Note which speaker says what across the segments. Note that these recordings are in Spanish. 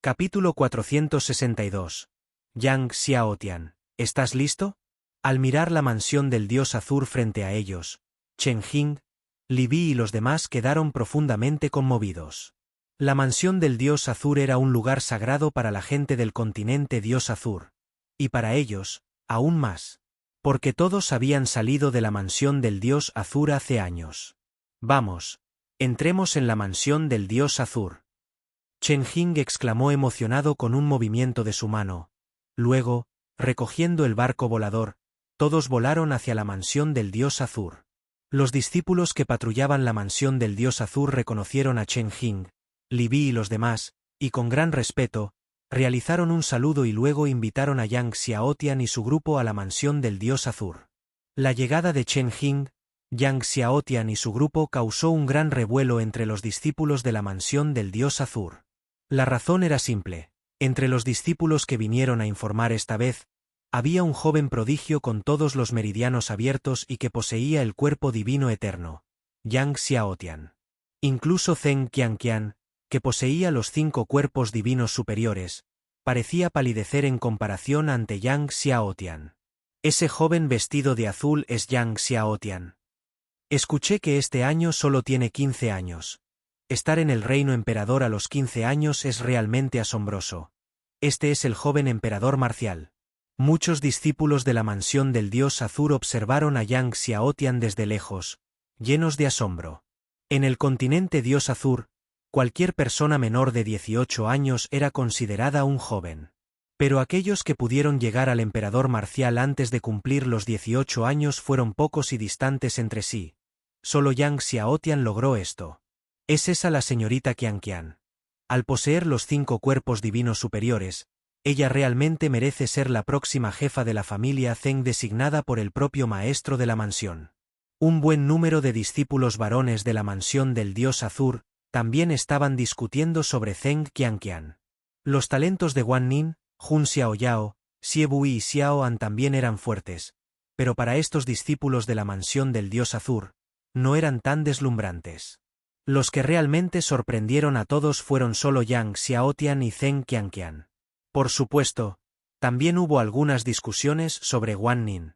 Speaker 1: Capítulo 462. Yang Xiaotian, ¿estás listo? Al mirar la mansión del dios Azur frente a ellos, Chen Jing, Li Bi y los demás quedaron profundamente conmovidos. La mansión del dios Azur era un lugar sagrado para la gente del continente dios Azur. Y para ellos, aún más. Porque todos habían salido de la mansión del dios Azur hace años. Vamos, entremos en la mansión del dios Azur. Chen Jing exclamó emocionado con un movimiento de su mano. Luego, recogiendo el barco volador, todos volaron hacia la mansión del dios Azur. Los discípulos que patrullaban la mansión del dios Azur reconocieron a Chen Jing, Li Bi y los demás, y con gran respeto, realizaron un saludo y luego invitaron a Yang Xiaotian y su grupo a la mansión del dios Azur. La llegada de Chen Jing, Yang Xiaotian y su grupo causó un gran revuelo entre los discípulos de la mansión del dios Azur. La razón era simple. Entre los discípulos que vinieron a informar esta vez, había un joven prodigio con todos los meridianos abiertos y que poseía el cuerpo divino eterno, Yang Xiaotian. Incluso Zheng Qianqian, que poseía los 5 cuerpos divinos superiores, parecía palidecer en comparación ante Yang Xiaotian. Ese joven vestido de azul es Yang Xiaotian. Escuché que este año solo tiene 15 años. Estar en el reino emperador a los 15 años es realmente asombroso. Este es el joven emperador marcial. Muchos discípulos de la mansión del dios Azur observaron a Yang Xiaotian desde lejos, llenos de asombro. En el continente dios Azur, cualquier persona menor de 18 años era considerada un joven. Pero aquellos que pudieron llegar al emperador marcial antes de cumplir los 18 años fueron pocos y distantes entre sí. Solo Yang Xiaotian logró esto. ¿Es esa la señorita Qianqian? Al poseer los 5 cuerpos divinos superiores, ella realmente merece ser la próxima jefa de la familia Zheng designada por el propio maestro de la mansión. Un buen número de discípulos varones de la mansión del dios Azur también estaban discutiendo sobre Zheng Qianqian. Los talentos de Guan Nin, Jun Xiaoyao, Xie Bui y Xiao An también eran fuertes, pero para estos discípulos de la mansión del dios Azur, no eran tan deslumbrantes. Los que realmente sorprendieron a todos fueron solo Yang Xiaotian y Zheng Qianqian. Por supuesto, también hubo algunas discusiones sobre Guan Nin.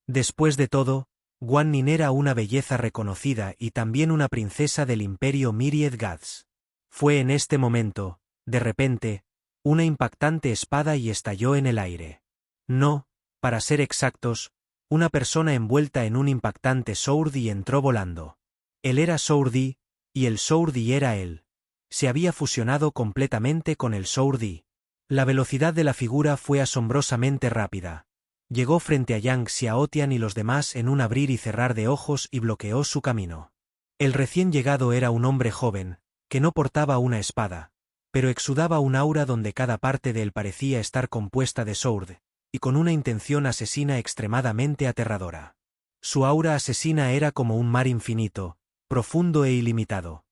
Speaker 1: Después de todo, Guan Nin era una belleza reconocida y también una princesa del imperio Myriad Gods. Fue en este momento, de repente, una impactante espada y estalló en el aire. No, para ser exactos, una persona envuelta en un impactante sword y entró volando. Él era Sourdi, y el Sourdi era él. Se había fusionado completamente con el Sourdi. La velocidad de la figura fue asombrosamente rápida. Llegó frente a Yang Xiaotian y los demás en un abrir y cerrar de ojos y bloqueó su camino. El recién llegado era un hombre joven, que no portaba una espada, pero exudaba un aura donde cada parte de él parecía estar compuesta de Sourd, y con una intención asesina extremadamente aterradora. Su aura asesina era como un mar infinito, profundo e ilimitado.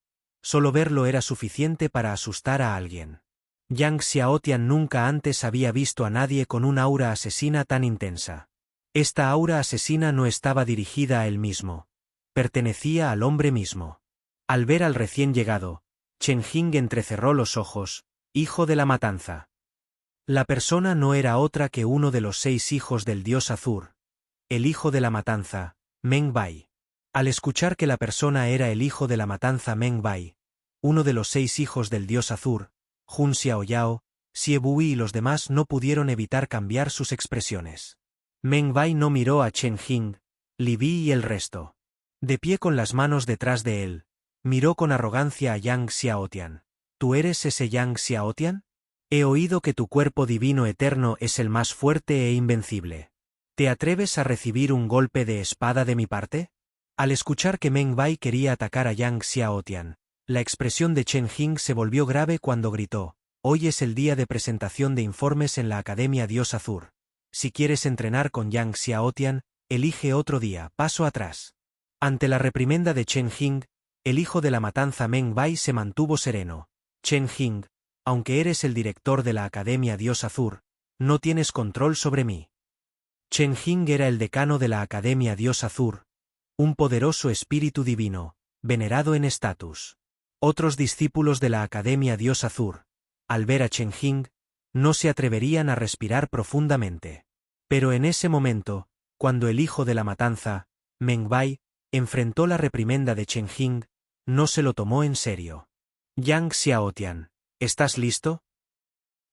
Speaker 1: Solo verlo era suficiente para asustar a alguien. Yang Xiaotian nunca antes había visto a nadie con una aura asesina tan intensa. Esta aura asesina no estaba dirigida a él mismo. Pertenecía al hombre mismo. Al ver al recién llegado, Chen Jing entrecerró los ojos, hijo de la matanza. La persona no era otra que uno de los 6 hijos del dios Azur, el hijo de la matanza, Meng Bai. Al escuchar que la persona era el hijo de la matanza Meng Bai, uno de los 6 hijos del dios Azur, Jun Xiaoyao, Xie Bui y los demás no pudieron evitar cambiar sus expresiones. Meng Bai no miró a Chen Jing, Li Bi y el resto. De pie con las manos detrás de él, miró con arrogancia a Yang Xiaotian. ¿Tú eres ese Yang Xiaotian? He oído que tu cuerpo divino eterno es el más fuerte e invencible. ¿Te atreves a recibir un golpe de espada de mi parte? Al escuchar que Meng Bai quería atacar a Yang Xiaotian, la expresión de Chen Jing se volvió grave cuando gritó: «Hoy es el día de presentación de informes en la Academia Dios Azur. Si quieres entrenar con Yang Xiaotian, elige otro día, paso atrás». Ante la reprimenda de Chen Jing, el hijo de la matanza Meng Bai se mantuvo sereno. «Chen Jing, aunque eres el director de la Academia Dios Azur, no tienes control sobre mí». Chen Jing era el decano de la Academia Dios Azur, un poderoso espíritu divino, venerado en estatus. Otros discípulos de la Academia Dios Azur, al ver a Chen Jing, no se atreverían a respirar profundamente. Pero en ese momento, cuando el hijo de la matanza, Meng Bai, enfrentó la reprimenda de Chen Jing, no se lo tomó en serio. Yang Xiaotian, ¿estás listo?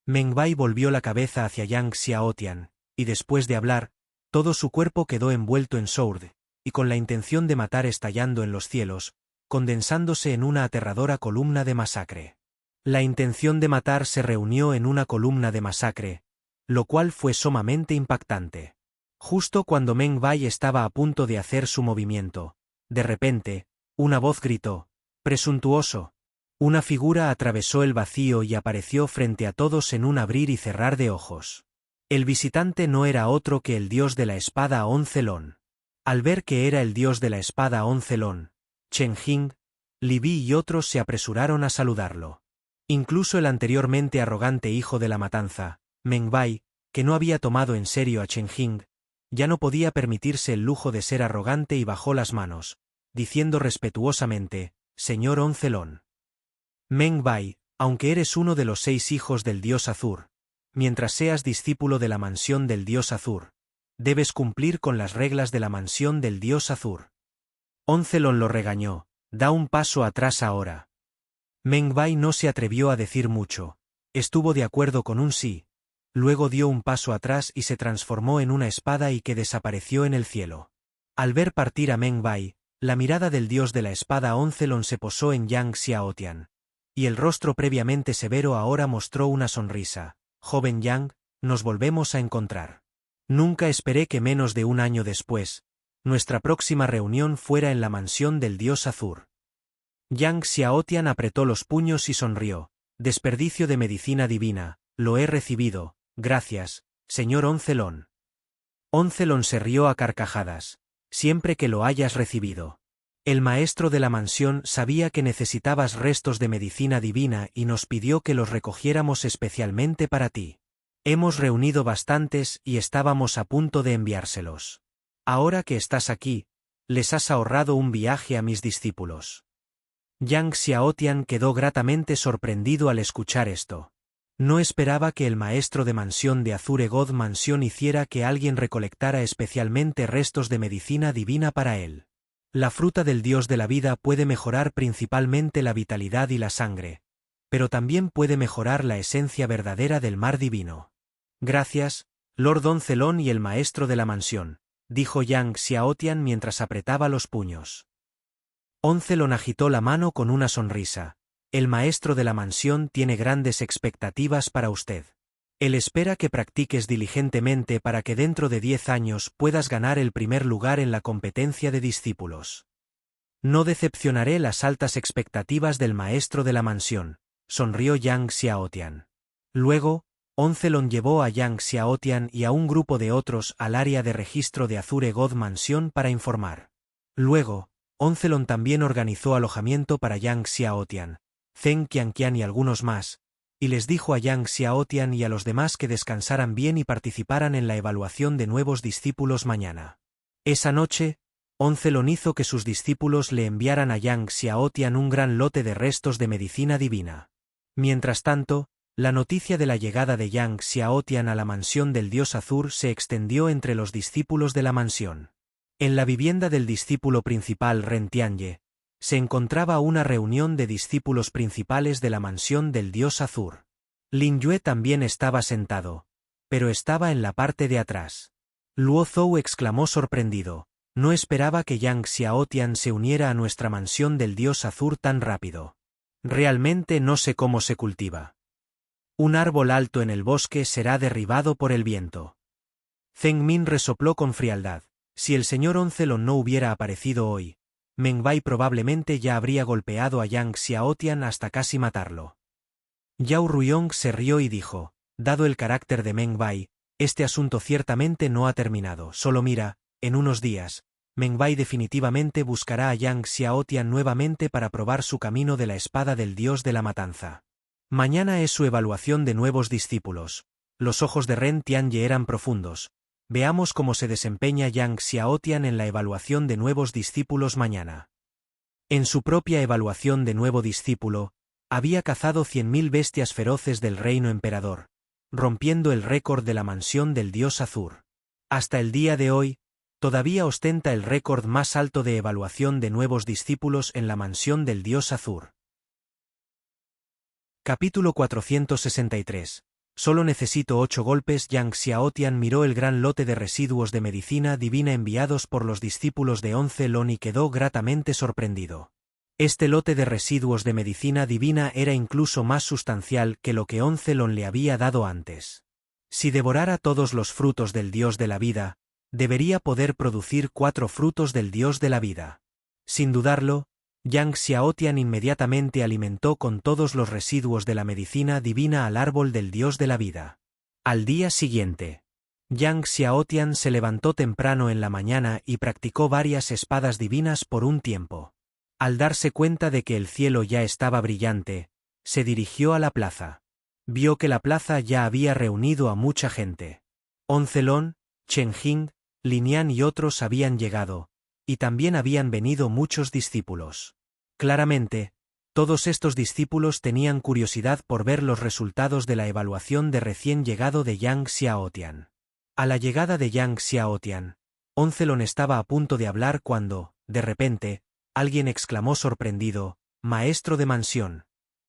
Speaker 1: Meng Bai volvió la cabeza hacia Yang Xiaotian, y después de hablar, todo su cuerpo quedó envuelto en Sword, y con la intención de matar estallando en los cielos, condensándose en una aterradora columna de masacre. La intención de matar se reunió en una columna de masacre, lo cual fue sumamente impactante. Justo cuando Meng Bai estaba a punto de hacer su movimiento, de repente, una voz gritó, «¡Presuntuoso!». Una figura atravesó el vacío y apareció frente a todos en un abrir y cerrar de ojos. El visitante no era otro que el dios de la espada Oncelon. Al ver que era el dios de la espada Oncelon, Chen Jing, Li Bi y otros se apresuraron a saludarlo. Incluso el anteriormente arrogante hijo de la matanza, Meng Bai, que no había tomado en serio a Chen Jing, ya no podía permitirse el lujo de ser arrogante y bajó las manos, diciendo respetuosamente, «Señor Oncelon». Meng Bai, aunque eres uno de los 6 hijos del dios Azur, mientras seas discípulo de la mansión del dios Azur, debes cumplir con las reglas de la mansión del dios Azur. Oncelon lo regañó, «Da un paso atrás ahora». Meng Bai no se atrevió a decir mucho, estuvo de acuerdo con un sí, luego dio un paso atrás y se transformó en una espada y que desapareció en el cielo. Al ver partir a Meng Bai, la mirada del dios de la espada Oncelon se posó en Yang Xiaotian, y el rostro previamente severo ahora mostró una sonrisa. «Joven Yang, nos volvemos a encontrar. Nunca esperé que menos de un año después, nuestra próxima reunión fuera en la mansión del dios Azur». Yang Xiaotian apretó los puños y sonrió. «Desperdicio de medicina divina, lo he recibido, gracias, señor Oncelon». Oncelon se rió a carcajadas. «Siempre que lo hayas recibido. El maestro de la mansión sabía que necesitabas restos de medicina divina y nos pidió que los recogiéramos especialmente para ti. Hemos reunido bastantes y estábamos a punto de enviárselos. Ahora que estás aquí, les has ahorrado un viaje a mis discípulos». Yang Xiaotian quedó gratamente sorprendido al escuchar esto. No esperaba que el maestro de mansión de Azure God Mansión hiciera que alguien recolectara especialmente restos de medicina divina para él. La fruta del dios de la vida puede mejorar principalmente la vitalidad y la sangre, pero también puede mejorar la esencia verdadera del mar divino. «Gracias, Lord Oncelon y el maestro de la mansión», dijo Yang Xiaotian mientras apretaba los puños. Oncelon agitó la mano con una sonrisa. «El maestro de la mansión tiene grandes expectativas para usted. Él espera que practiques diligentemente para que dentro de 10 años puedas ganar el primer lugar en la competencia de discípulos». «No decepcionaré las altas expectativas del maestro de la mansión», sonrió Yang Xiaotian. Luego, Oncelon llevó a Yang Xiaotian y a un grupo de otros al área de registro de Azure God Mansión para informar. Luego, Oncelon también organizó alojamiento para Yang Xiaotian, Zheng Qianqian y algunos más, y les dijo a Yang Xiaotian y a los demás que descansaran bien y participaran en la evaluación de nuevos discípulos mañana. Esa noche, Oncelon hizo que sus discípulos le enviaran a Yang Xiaotian un gran lote de restos de medicina divina. Mientras tanto, la noticia de la llegada de Yang Xiaotian a la mansión del dios Azur se extendió entre los discípulos de la mansión. En la vivienda del discípulo principal Ren Tianye, se encontraba una reunión de discípulos principales de la mansión del dios Azur. Lin Yue también estaba sentado, pero estaba en la parte de atrás. Luo Zhou exclamó sorprendido, «No esperaba que Yang Xiaotian se uniera a nuestra mansión del dios Azur tan rápido. Realmente no sé cómo se cultiva. Un árbol alto en el bosque será derribado por el viento». Zheng Min resopló con frialdad. Si el señor Oncelon no hubiera aparecido hoy, Meng Bai probablemente ya habría golpeado a Yang Xiaotian hasta casi matarlo. Yao Ruyong se rió y dijo, «Dado el carácter de Meng Bai, este asunto ciertamente no ha terminado. Solo mira, en unos días, Meng Bai definitivamente buscará a Yang Xiaotian nuevamente para probar su camino de la espada del dios de la matanza. Mañana es su evaluación de nuevos discípulos». Los ojos de Ren Tianye eran profundos. «Veamos cómo se desempeña Yang Xiaotian en la evaluación de nuevos discípulos mañana». En su propia evaluación de nuevo discípulo, Había cazado 100.000 bestias feroces del reino emperador, rompiendo el récord de la mansión del dios Azur. Hasta el día de hoy, todavía ostenta el récord más alto de evaluación de nuevos discípulos en la mansión del dios Azur. Capítulo 463. Solo necesito 8 golpes. Yang Xiaotian miró el gran lote de residuos de medicina divina enviados por los discípulos de Oncelon y quedó gratamente sorprendido. Este lote de residuos de medicina divina era incluso más sustancial que lo que Oncelon le había dado antes. Si devorara todos los frutos del dios de la vida, debería poder producir 4 frutos del dios de la vida. Sin dudarlo, Yang Xiaotian inmediatamente alimentó con todos los residuos de la medicina divina al árbol del dios de la vida. Al día siguiente, Yang Xiaotian se levantó temprano en la mañana y practicó varias espadas divinas por un tiempo. Al darse cuenta de que el cielo ya estaba brillante, se dirigió a la plaza. Vio que la plaza ya había reunido a mucha gente. Oncelon, Chen Jing, Linian y otros habían llegado, y también habían venido muchos discípulos. Claramente, todos estos discípulos tenían curiosidad por ver los resultados de la evaluación de recién llegado de Yang Xiaotian. A la llegada de Yang Xiaotian, Oncelon estaba a punto de hablar cuando, de repente, alguien exclamó sorprendido: «Maestro de mansión.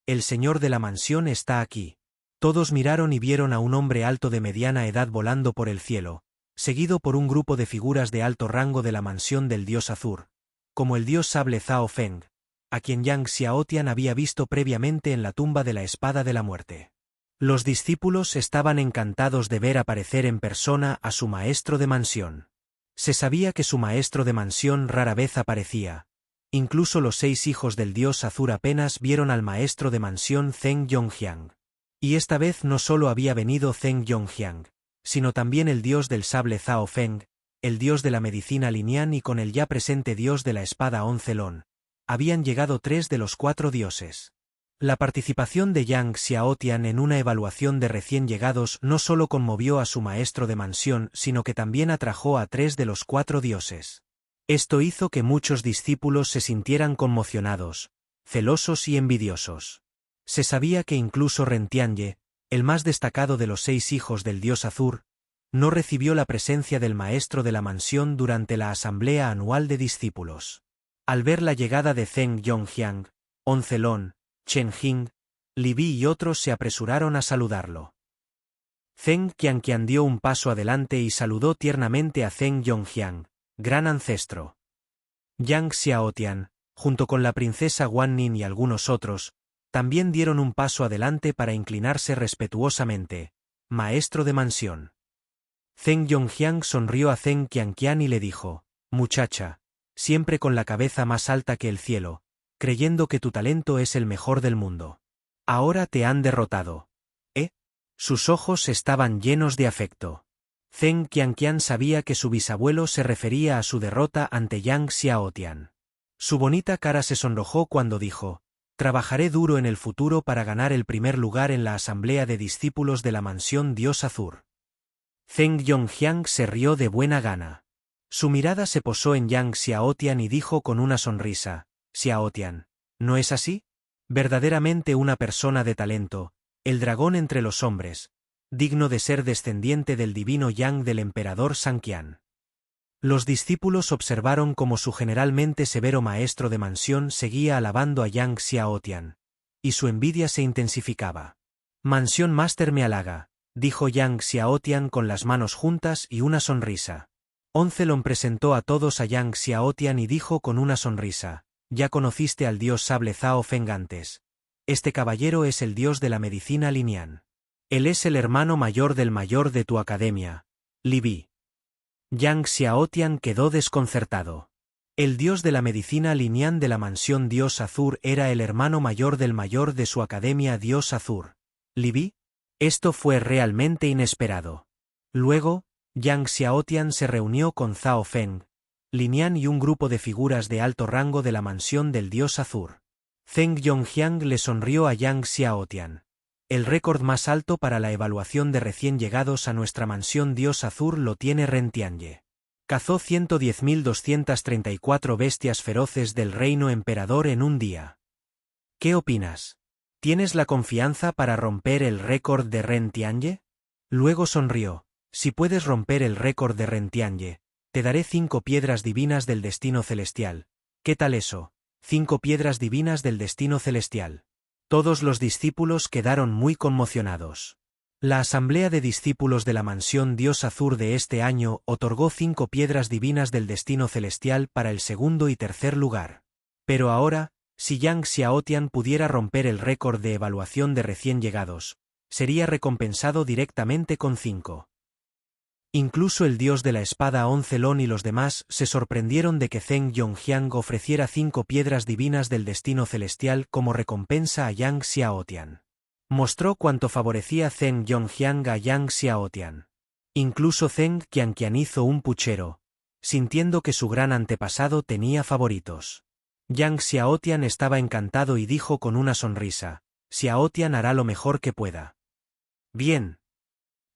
Speaker 1: El señor de la mansión está aquí». Todos miraron y vieron a un hombre alto de mediana edad volando por el cielo, seguido por un grupo de figuras de alto rango de la mansión del dios Azur, como el dios sable Zhao Feng, a quien Yang Xiaotian había visto previamente en la tumba de la espada de la muerte. Los discípulos estaban encantados de ver aparecer en persona a su maestro de mansión. Se sabía que su maestro de mansión rara vez aparecía. Incluso los 6 hijos del dios Azur apenas vieron al maestro de mansión Zheng Yongjiang. Y esta vez no solo había venido Zheng Yongjiang, sino también el dios del sable Zhao Feng, el dios de la medicina Linian y con el ya presente dios de la espada Oncelon. Habían llegado 3 de los 4 dioses. La participación de Yang Xiaotian en una evaluación de recién llegados no solo conmovió a su maestro de mansión, sino que también atrajo a 3 de los 4 dioses. Esto hizo que muchos discípulos se sintieran conmocionados, celosos y envidiosos. Se sabía que incluso Ren Tianye, el más destacado de los 6 hijos del dios Azur, no recibió la presencia del maestro de la mansión durante la asamblea anual de discípulos. Al ver la llegada de Zheng Yongjiang, Oncelon, Chen Jing, Li Bi y otros se apresuraron a saludarlo. Zheng Qianqian dio un paso adelante y saludó tiernamente a Zheng Yongjiang, gran ancestro. Yang Xiaotian, junto con la princesa Guanyin y algunos otros, también dieron un paso adelante para inclinarse respetuosamente. Maestro de mansión. Zheng Yongjiang sonrió a Zheng Qianqian y le dijo: «Muchacha, siempre con la cabeza más alta que el cielo, creyendo que tu talento es el mejor del mundo. Ahora te han derrotado. ¿Eh?» Sus ojos estaban llenos de afecto. Zheng Qianqian sabía que su bisabuelo se refería a su derrota ante Yang Xiaotian. Su bonita cara se sonrojó cuando dijo: «Trabajaré duro en el futuro para ganar el primer lugar en la asamblea de discípulos de la mansión Dios Azur». Zheng Yongjiang se rió de buena gana. Su mirada se posó en Yang Xiaotian y dijo con una sonrisa: «Xiaotian, ¿no es así? Verdaderamente una persona de talento, el dragón entre los hombres, digno de ser descendiente del divino Yang del emperador Sanqian». Los discípulos observaron cómo su generalmente severo maestro de mansión seguía alabando a Yang Xiaotian, y su envidia se intensificaba. «Mansión Master me halaga», dijo Yang Xiaotian con las manos juntas y una sonrisa. Oncelon presentó a todos a Yang Xiaotian y dijo con una sonrisa: «Ya conociste al dios sable Zhao Feng antes. Este caballero es el dios de la medicina Linian. Él es el hermano mayor del mayor de tu academia, Li Bi». Yang Xiaotian quedó desconcertado. El dios de la medicina Linian de la mansión Dios Azur era el hermano mayor del mayor de su academia Dios Azur, Li Bi. Esto fue realmente inesperado. Luego, Yang Xiaotian se reunió con Zhao Feng, Linian y un grupo de figuras de alto rango de la mansión del dios Azur. Zheng Yongjiang le sonrió a Yang Xiaotian. «El récord más alto para la evaluación de recién llegados a nuestra mansión Dios Azur lo tiene Ren Tianye. Cazó 110.234 bestias feroces del reino emperador en un día. ¿Qué opinas?» ¿Tienes la confianza para romper el récord de Ren Tianyi? Luego sonrió. Si puedes romper el récord de Ren Tianyi, te daré 5 piedras divinas del destino celestial. ¿Qué tal eso? 5 piedras divinas del destino celestial. Todos los discípulos quedaron muy conmocionados. La asamblea de discípulos de la mansión Dios Azur de este año otorgó 5 piedras divinas del destino celestial para el segundo y tercer lugar. Pero ahora, si Yang Xiaotian pudiera romper el récord de evaluación de recién llegados, sería recompensado directamente con 5. Incluso el dios de la espada Oncelon y los demás se sorprendieron de que Zheng Yongjiang ofreciera 5 piedras divinas del destino celestial como recompensa a Yang Xiaotian. Mostró cuánto favorecía Zheng Yongjiang a Yang Xiaotian. Incluso Zheng Qianqian hizo un puchero, sintiendo que su gran antepasado tenía favoritos. Yang Xiaotian estaba encantado y dijo con una sonrisa: Xiaotian hará lo mejor que pueda. Bien.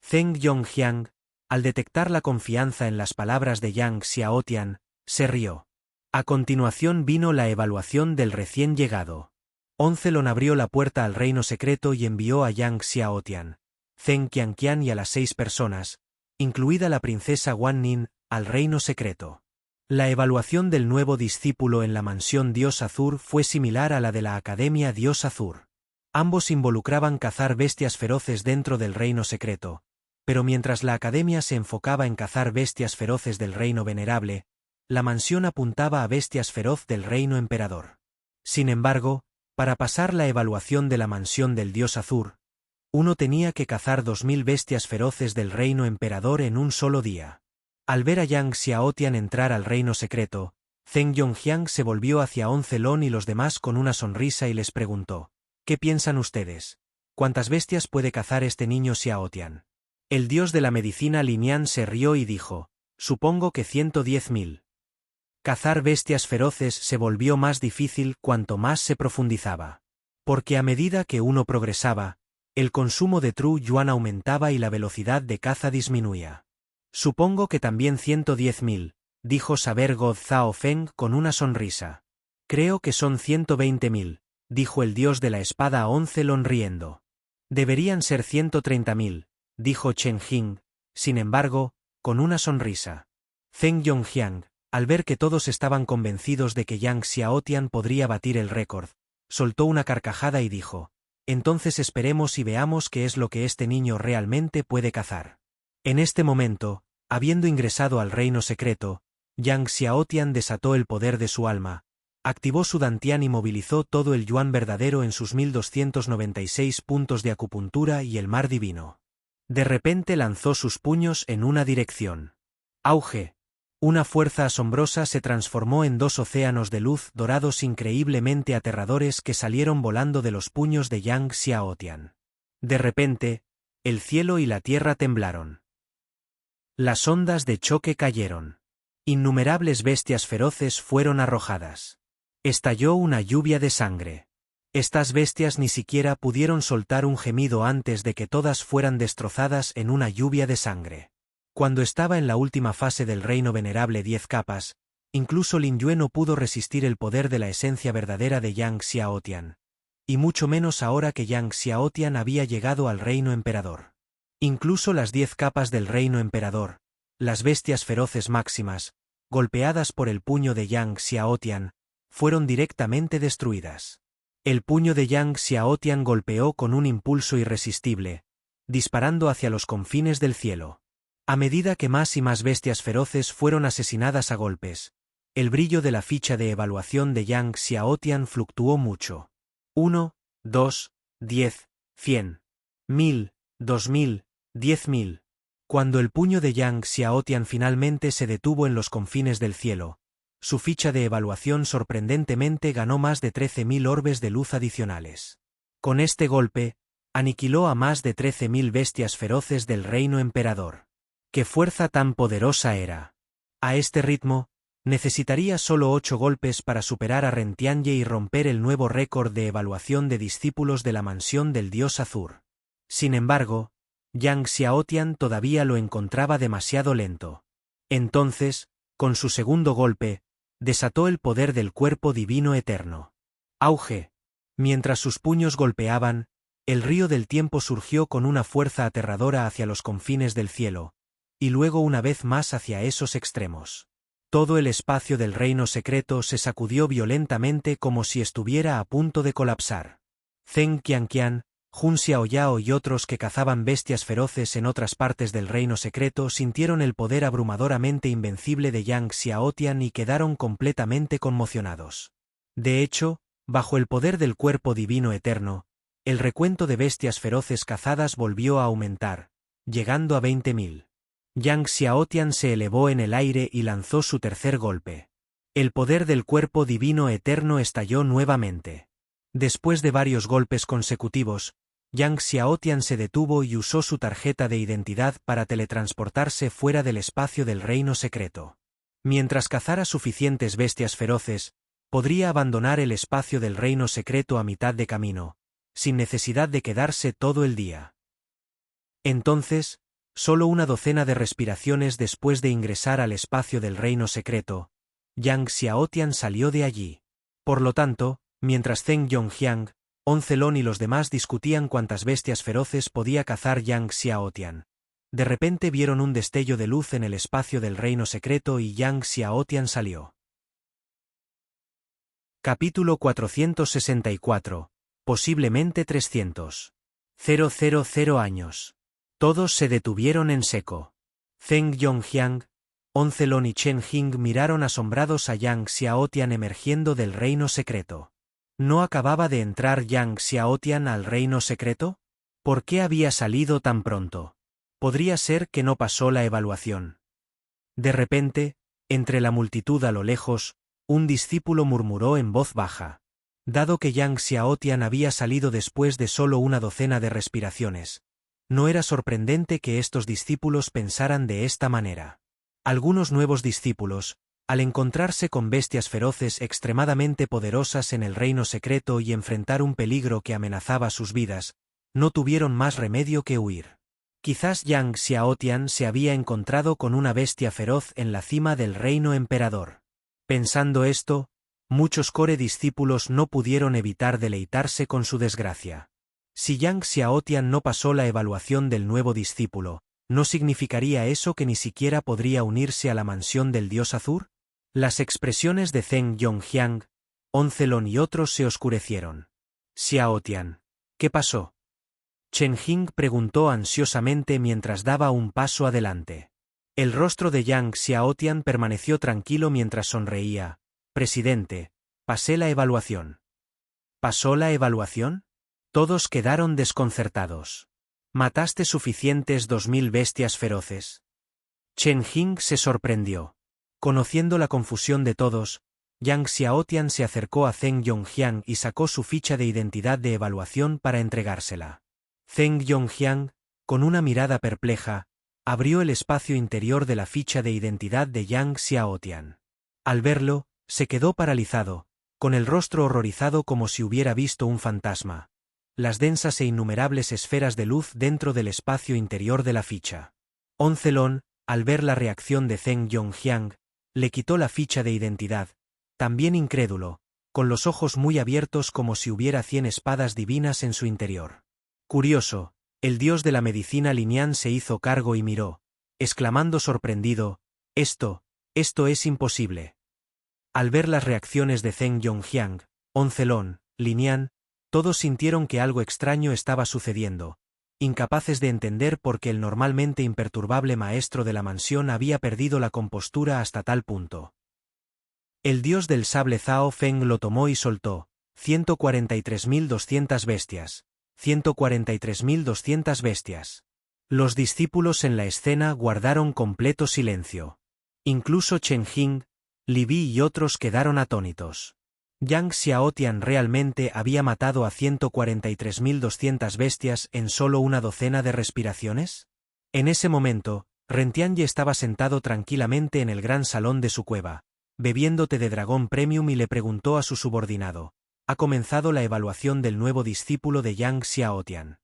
Speaker 1: Zheng Yongjiang, al detectar la confianza en las palabras de Yang Xiaotian, se rió. A continuación vino la evaluación del recién llegado. Oncelon abrió la puerta al reino secreto y envió a Yang Xiaotian, Zheng Qianqian y a las 6 personas, incluida la princesa Wan Nin, al reino secreto. La evaluación del nuevo discípulo en la mansión Dios Azur fue similar a la de la Academia Dios Azur. Ambos involucraban cazar bestias feroces dentro del reino secreto, pero mientras la Academia se enfocaba en cazar bestias feroces del reino venerable, la mansión apuntaba a bestias feroz del reino emperador. Sin embargo, para pasar la evaluación de la mansión del Dios Azur, uno tenía que cazar 2000 bestias feroces del reino emperador en un solo día. Al ver a Yang Xiaotian entrar al reino secreto, Zheng Yongjiang se volvió hacia Oncelon y los demás con una sonrisa y les preguntó: ¿Qué piensan ustedes? ¿Cuántas bestias puede cazar este niño Xiaotian? El dios de la medicina Linian se rió y dijo: Supongo que 110.000. Cazar bestias feroces se volvió más difícil cuanto más se profundizaba. Porque a medida que uno progresaba, el consumo de True Yuan aumentaba y la velocidad de caza disminuía. Supongo que también 110.000, dijo Saber God Zhao Feng con una sonrisa. Creo que son 120.000, dijo el dios de la espada a Oncelon riendo. Deberían ser 130.000, dijo Chen Jing, sin embargo, con una sonrisa. Zheng Yongjiang, al ver que todos estaban convencidos de que Yang Xiaotian podría batir el récord, soltó una carcajada y dijo: Entonces esperemos y veamos qué es lo que este niño realmente puede cazar. En este momento, habiendo ingresado al reino secreto, Yang Xiaotian desató el poder de su alma, activó su dantian y movilizó todo el yuan verdadero en sus 1296 puntos de acupuntura y el mar divino. De repente lanzó sus puños en una dirección. Auge. Una fuerza asombrosa se transformó en 2 océanos de luz dorados increíblemente aterradores que salieron volando de los puños de Yang Xiaotian. De repente, el cielo y la tierra temblaron. Las ondas de choque cayeron. Innumerables bestias feroces fueron arrojadas. Estalló una lluvia de sangre. Estas bestias ni siquiera pudieron soltar un gemido antes de que todas fueran destrozadas en una lluvia de sangre. Cuando estaba en la última fase del reino venerable 10 capas, incluso Lin Yue no pudo resistir el poder de la esencia verdadera de Yang Xiaotian, y mucho menos ahora que Yang Xiaotian había llegado al reino emperador. Incluso las 10 capas del reino emperador, las bestias feroces máximas, golpeadas por el puño de Yang Xiaotian, fueron directamente destruidas. El puño de Yang Xiaotian golpeó con un impulso irresistible, disparando hacia los confines del cielo. A medida que más y más bestias feroces fueron asesinadas a golpes, el brillo de la ficha de evaluación de Yang Xiaotian fluctuó mucho. 1, 2, 10, 100, 1000, 2000, 10.000. Cuando el puño de Yang Xiaotian finalmente se detuvo en los confines del cielo, su ficha de evaluación sorprendentemente ganó más de 13.000 orbes de luz adicionales. Con este golpe, aniquiló a más de 13.000 bestias feroces del reino emperador. ¡Qué fuerza tan poderosa era! A este ritmo, necesitaría solo 8 golpes para superar a Ren Tianyi y romper el nuevo récord de evaluación de discípulos de la mansión del dios Azur. Sin embargo, Yang Xiaotian todavía lo encontraba demasiado lento. Entonces, con su segundo golpe, desató el poder del cuerpo divino eterno. Auge. Mientras sus puños golpeaban, el río del tiempo surgió con una fuerza aterradora hacia los confines del cielo, y luego una vez más hacia esos extremos. Todo el espacio del reino secreto se sacudió violentamente como si estuviera a punto de colapsar. Zheng Qianqian, Jun Xiaoyao y otros que cazaban bestias feroces en otras partes del reino secreto sintieron el poder abrumadoramente invencible de Yang Xiaotian y quedaron completamente conmocionados. De hecho, bajo el poder del cuerpo divino eterno, el recuento de bestias feroces cazadas volvió a aumentar, llegando a 20.000. Yang Xiaotian se elevó en el aire y lanzó su tercer golpe. El poder del cuerpo divino eterno estalló nuevamente. Después de varios golpes consecutivos, Yang Xiaotian se detuvo y usó su tarjeta de identidad para teletransportarse fuera del espacio del reino secreto. Mientras cazara suficientes bestias feroces, podría abandonar el espacio del reino secreto a mitad de camino, sin necesidad de quedarse todo el día. Entonces, solo una docena de respiraciones después de ingresar al espacio del reino secreto, Yang Xiaotian salió de allí. Por lo tanto, mientras Zheng Yongjiang, Oncelon y los demás discutían cuántas bestias feroces podía cazar Yang Xiaotian, de repente vieron un destello de luz en el espacio del reino secreto y Yang Xiaotian salió. Capítulo 464. Posiblemente 300. 000 años. Todos se detuvieron en seco. Zheng Yongjiang, Oncelon y Chen Jing miraron asombrados a Yang Xiaotian emergiendo del reino secreto. ¿No acababa de entrar Yang Xiaotian al reino secreto? ¿Por qué había salido tan pronto? Podría ser que no pasó la evaluación. De repente, entre la multitud a lo lejos, un discípulo murmuró en voz baja. Dado que Yang Xiaotian había salido después de solo una docena de respiraciones, no era sorprendente que estos discípulos pensaran de esta manera. Algunos nuevos discípulos, al encontrarse con bestias feroces extremadamente poderosas en el reino secreto y enfrentar un peligro que amenazaba sus vidas, no tuvieron más remedio que huir. Quizás Yang Xiaotian se había encontrado con una bestia feroz en la cima del reino emperador. Pensando esto, muchos core discípulos no pudieron evitar deleitarse con su desgracia. Si Yang Xiaotian no pasó la evaluación del nuevo discípulo, ¿no significaría eso que ni siquiera podría unirse a la mansión del dios Azur? Las expresiones de Zheng Yongjiang, Oncelon y otros se oscurecieron. Xiaotian, ¿qué pasó? Chen Jing preguntó ansiosamente mientras daba un paso adelante. El rostro de Yang Xiaotian permaneció tranquilo mientras sonreía. Presidente, pasé la evaluación. ¿Pasó la evaluación? Todos quedaron desconcertados. ¿Mataste suficientes 2000 bestias feroces? Chen Jing se sorprendió. Conociendo la confusión de todos, Yang Xiaotian se acercó a Zheng Yongjiang y sacó su ficha de identidad de evaluación para entregársela. Zheng Yongjiang, con una mirada perpleja, abrió el espacio interior de la ficha de identidad de Yang Xiaotian. Al verlo, se quedó paralizado, con el rostro horrorizado como si hubiera visto un fantasma. Las densas e innumerables esferas de luz dentro del espacio interior de la ficha. Oncelon, al ver la reacción de Zheng Yongjiang, le quitó la ficha de identidad, también incrédulo, con los ojos muy abiertos como si hubiera 100 espadas divinas en su interior. Curioso, el dios de la medicina Linian se hizo cargo y miró, exclamando sorprendido, esto es imposible. Al ver las reacciones de Zheng Yongjiang, Oncelon, Linian, todos sintieron que algo extraño estaba sucediendo, incapaces de entender por qué el normalmente imperturbable maestro de la mansión había perdido la compostura hasta tal punto. El dios del sable Zhao Feng lo tomó y soltó, 143.200 bestias, 143.200 bestias. Los discípulos en la escena guardaron completo silencio. Incluso Chen Jing, Li Bi y otros quedaron atónitos. ¿Yang Xiaotian realmente había matado a 143.200 bestias en solo una docena de respiraciones? En ese momento, Ren Tianyi estaba sentado tranquilamente en el gran salón de su cueva, bebiendo té de dragón premium y le preguntó a su subordinado, ¿ha comenzado la evaluación del nuevo discípulo de Yang Xiaotian?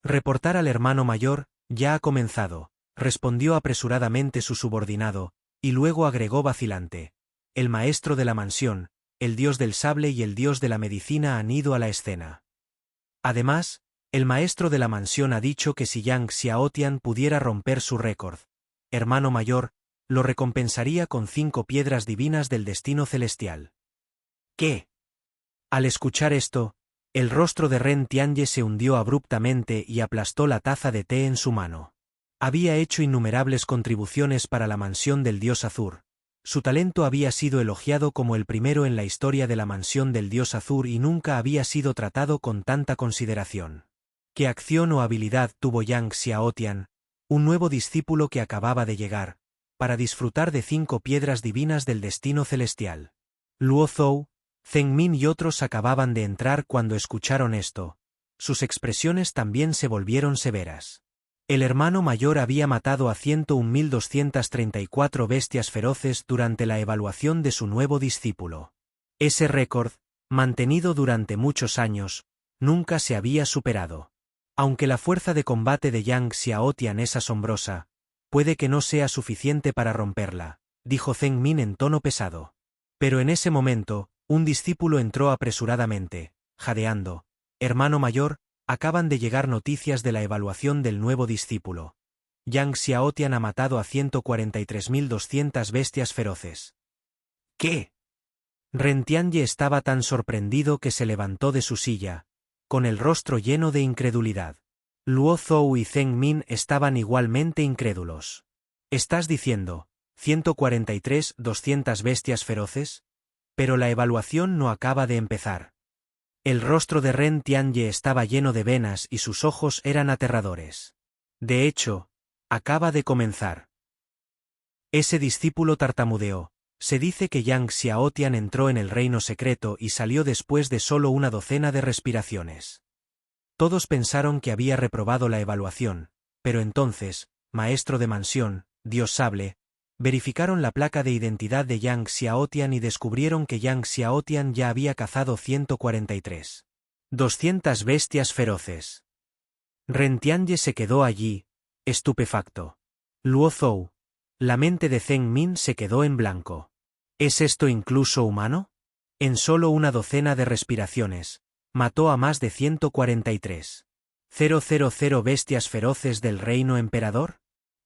Speaker 1: Reportar al hermano mayor, ya ha comenzado, respondió apresuradamente su subordinado, y luego agregó vacilante. El maestro de la mansión, el dios del sable y el dios de la medicina han ido a la escena. Además, el maestro de la mansión ha dicho que si Yang Xiaotian pudiera romper su récord, hermano mayor, lo recompensaría con 5 piedras divinas del destino celestial. ¿Qué? Al escuchar esto, el rostro de Ren Tianyi se hundió abruptamente y aplastó la taza de té en su mano. Había hecho innumerables contribuciones para la mansión del dios Azur. Su talento había sido elogiado como el primero en la historia de la mansión del dios Azur y nunca había sido tratado con tanta consideración. ¿Qué acción o habilidad tuvo Yang Xiaotian, un nuevo discípulo que acababa de llegar, para disfrutar de 5 piedras divinas del destino celestial? Luo Zhou, Zheng Min y otros acababan de entrar cuando escucharon esto. Sus expresiones también se volvieron severas. El hermano mayor había matado a 101.234 bestias feroces durante la evaluación de su nuevo discípulo. Ese récord, mantenido durante muchos años, nunca se había superado. Aunque la fuerza de combate de Yang Xiaotian es asombrosa, puede que no sea suficiente para romperla, dijo Zheng Min en tono pesado. Pero en ese momento, un discípulo entró apresuradamente, jadeando. Hermano mayor, acaban de llegar noticias de la evaluación del nuevo discípulo. Yang Xiaotian ha matado a 143.200 bestias feroces. ¿Qué? Ren Tianyi estaba tan sorprendido que se levantó de su silla, con el rostro lleno de incredulidad. Luo Zhou y Zheng Min estaban igualmente incrédulos. ¿Estás diciendo 143.200 bestias feroces? Pero la evaluación no acaba de empezar. El rostro de Ren Tianyi estaba lleno de venas y sus ojos eran aterradores. De hecho, acaba de comenzar. Ese discípulo tartamudeó. Se dice que Yang Xiaotian entró en el reino secreto y salió después de solo una docena de respiraciones. Todos pensaron que había reprobado la evaluación, pero entonces, maestro de mansión, dios sable, verificaron la placa de identidad de Yang Xiaotian y descubrieron que Yang Xiaotian ya había cazado 143.200 bestias feroces. Ren Tianyi se quedó allí, estupefacto. Luo Zhou, la mente de Zheng Min se quedó en blanco. ¿Es esto incluso humano? En solo una docena de respiraciones, mató a más de 143.000 bestias feroces del reino emperador.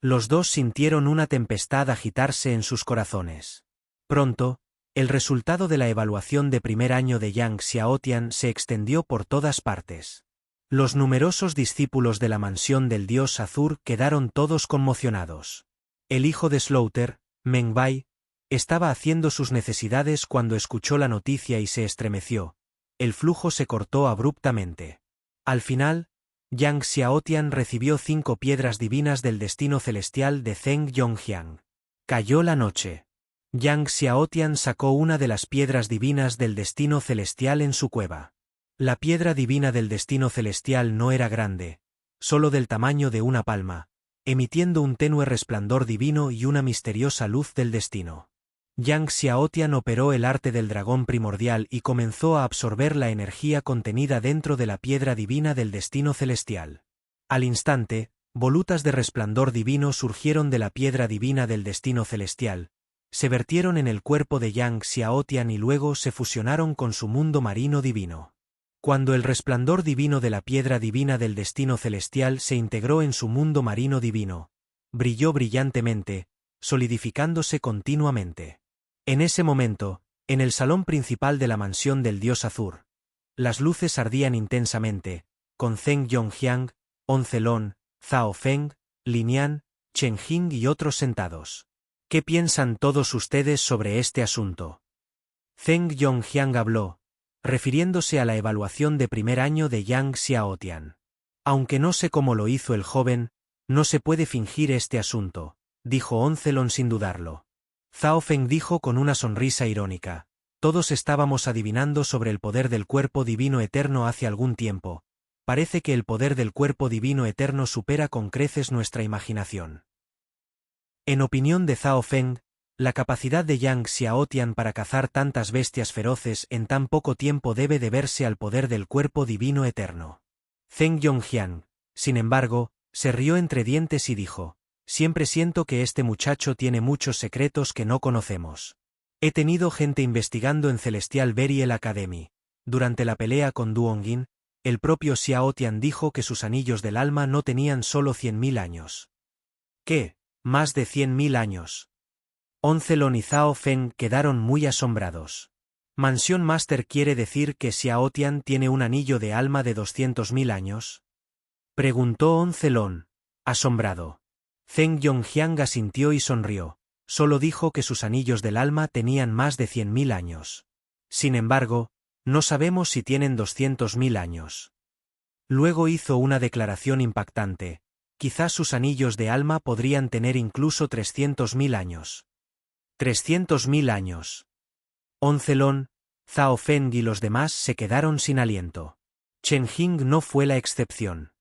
Speaker 1: Los dos sintieron una tempestad agitarse en sus corazones. Pronto, el resultado de la evaluación de primer año de Yang Xiaotian se extendió por todas partes. Los numerosos discípulos de la mansión del dios Azur quedaron todos conmocionados. El hijo de Slaughter, Meng Bai, estaba haciendo sus necesidades cuando escuchó la noticia y se estremeció. El flujo se cortó abruptamente. Al final, Yang Xiaotian recibió 5 piedras divinas del destino celestial de Zheng Yongjiang. Cayó la noche. Yang Xiaotian sacó una de las piedras divinas del destino celestial en su cueva. La piedra divina del destino celestial no era grande, solo del tamaño de una palma, emitiendo un tenue resplandor divino y una misteriosa luz del destino. Yang Xiaotian operó el arte del dragón primordial y comenzó a absorber la energía contenida dentro de la piedra divina del destino celestial. Al instante, volutas de resplandor divino surgieron de la piedra divina del destino celestial, se vertieron en el cuerpo de Yang Xiaotian y luego se fusionaron con su mundo marino divino. Cuando el resplandor divino de la piedra divina del destino celestial se integró en su mundo marino divino, brilló brillantemente, solidificándose continuamente. En ese momento, en el salón principal de la mansión del dios Azur, las luces ardían intensamente, con Zheng Yongjiang, Oncelon, Zhao Feng, Linian, Chen Jing y otros sentados. ¿Qué piensan todos ustedes sobre este asunto? Zheng Yongjiang habló, refiriéndose a la evaluación de primer año de Yang Xiaotian. Aunque no sé cómo lo hizo el joven, no se puede fingir este asunto, dijo Oncelon sin dudarlo. Zhao Feng dijo con una sonrisa irónica. Todos estábamos adivinando sobre el poder del cuerpo divino eterno hace algún tiempo. Parece que el poder del cuerpo divino eterno supera con creces nuestra imaginación. En opinión de Zhao Feng, la capacidad de Yang Xiaotian para cazar tantas bestias feroces en tan poco tiempo debe deberse al poder del cuerpo divino eterno. Zheng Yongjiang, sin embargo, se rió entre dientes y dijo: siempre siento que este muchacho tiene muchos secretos que no conocemos. He tenido gente investigando en Celestial Burial Academy. Durante la pelea con Duongin, el propio Xiao Tian dijo que sus anillos del alma no tenían solo 100.000 años. ¿Qué? ¿Más de 100.000 años? Oncelon y Zhao Feng quedaron muy asombrados. ¿Mansión Master quiere decir que Xiao Tian tiene un anillo de alma de 200.000 años? Preguntó Oncelon, asombrado. Zheng Yongjiang asintió y sonrió. Solo dijo que sus anillos del alma tenían más de 100.000 años. Sin embargo, no sabemos si tienen 200.000 años. Luego hizo una declaración impactante. Quizás sus anillos de alma podrían tener incluso 300.000 años. 300.000 años. Oncelon, Zhao Feng y los demás se quedaron sin aliento. Chen Jing no fue la excepción.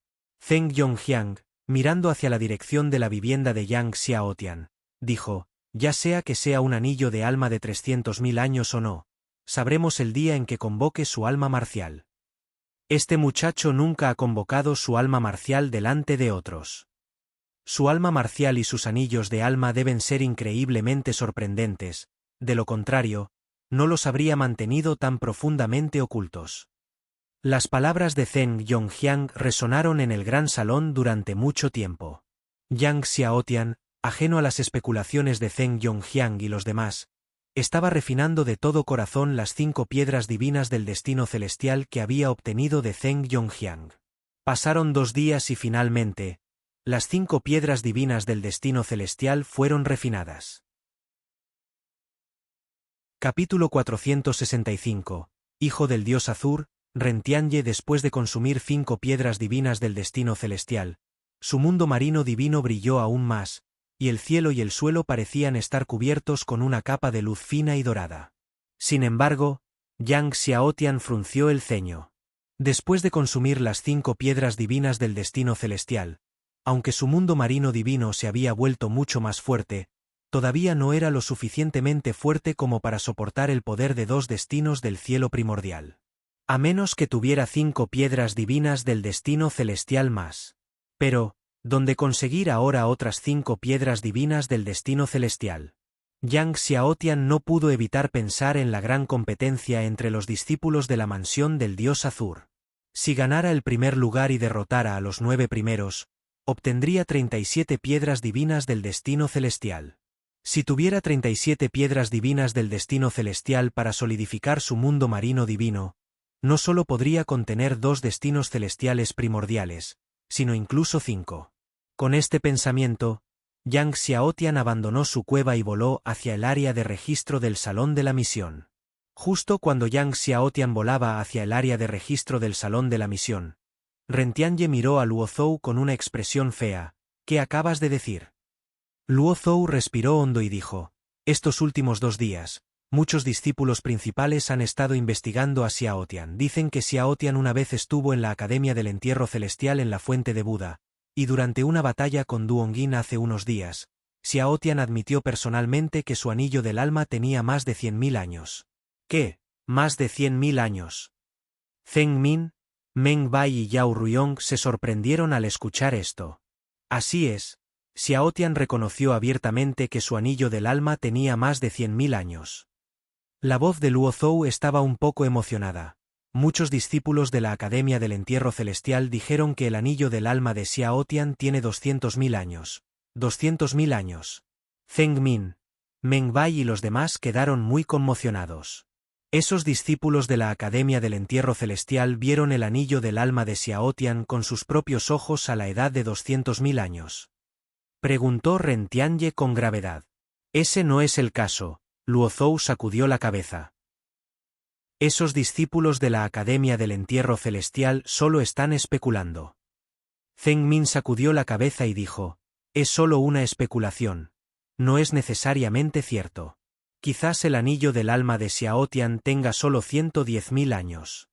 Speaker 1: Zheng Yongjiang, mirando hacia la dirección de la vivienda de Yang Xiaotian, dijo, ya sea que sea un anillo de alma de 300.000 años o no, sabremos el día en que convoque su alma marcial. Este muchacho nunca ha convocado su alma marcial delante de otros. Su alma marcial y sus anillos de alma deben ser increíblemente sorprendentes, de lo contrario, no los habría mantenido tan profundamente ocultos. Las palabras de Zheng Yongjiang resonaron en el gran salón durante mucho tiempo. Yang Xiaotian, ajeno a las especulaciones de Zheng Yongjiang y los demás, estaba refinando de todo corazón las 5 piedras divinas del destino celestial que había obtenido de Zheng Yongjiang. Pasaron 2 días y finalmente, las 5 piedras divinas del destino celestial fueron refinadas. Capítulo 465. Hijo del dios Azur, Rentianye. Después de consumir 5 piedras divinas del destino celestial, su mundo marino divino brilló aún más, y el cielo y el suelo parecían estar cubiertos con una capa de luz fina y dorada. Sin embargo, Yang Xiaotian frunció el ceño. Después de consumir las 5 piedras divinas del destino celestial, aunque su mundo marino divino se había vuelto mucho más fuerte, todavía no era lo suficientemente fuerte como para soportar el poder de 2 destinos del cielo primordial. A menos que tuviera 5 piedras divinas del destino celestial más. Pero, ¿dónde conseguir ahora otras 5 piedras divinas del destino celestial? Yang Xiaotian no pudo evitar pensar en la gran competencia entre los discípulos de la mansión del dios Azur. Si ganara el primer lugar y derrotara a los 9 primeros, obtendría 37 piedras divinas del destino celestial. Si tuviera 37 piedras divinas del destino celestial para solidificar su mundo marino divino, no solo podría contener 2 destinos celestiales primordiales, sino incluso 5. Con este pensamiento, Yang Xiaotian abandonó su cueva y voló hacia el área de registro del salón de la misión. Justo cuando Yang Xiaotian volaba hacia el área de registro del salón de la misión, Rentianye miró a Luo Zhou con una expresión fea. ¿Qué acabas de decir? Luo Zhou respiró hondo y dijo, estos últimos 2 días, muchos discípulos principales han estado investigando a Xiaotian. Dicen que Xiaotian una vez estuvo en la Academia del Entierro Celestial en la Fuente de Buda, y durante una batalla con Duongin hace unos días, Xiaotian admitió personalmente que su anillo del alma tenía más de 100.000 años. ¿Qué? ¿Más de 100.000 años? Zheng Min, Meng Bai y Yao Ruiyong se sorprendieron al escuchar esto. Así es, Xiaotian reconoció abiertamente que su anillo del alma tenía más de 100.000 años. La voz de Luo Zhou estaba un poco emocionada. Muchos discípulos de la Academia del Entierro Celestial dijeron que el anillo del alma de Xiaotian tiene 200.000 años. 200.000 años. Zheng Min, Meng Bai y los demás quedaron muy conmocionados. Esos discípulos de la Academia del Entierro Celestial vieron el anillo del alma de Xiaotian con sus propios ojos a la edad de 200.000 años. Preguntó Rentianye con gravedad. Ese no es el caso, Luo Zhou sacudió la cabeza. Esos discípulos de la Academia del Entierro Celestial solo están especulando. Zheng Min sacudió la cabeza y dijo, es solo una especulación. No es necesariamente cierto. Quizás el anillo del alma de Xiaotian tenga solo 110.000 años.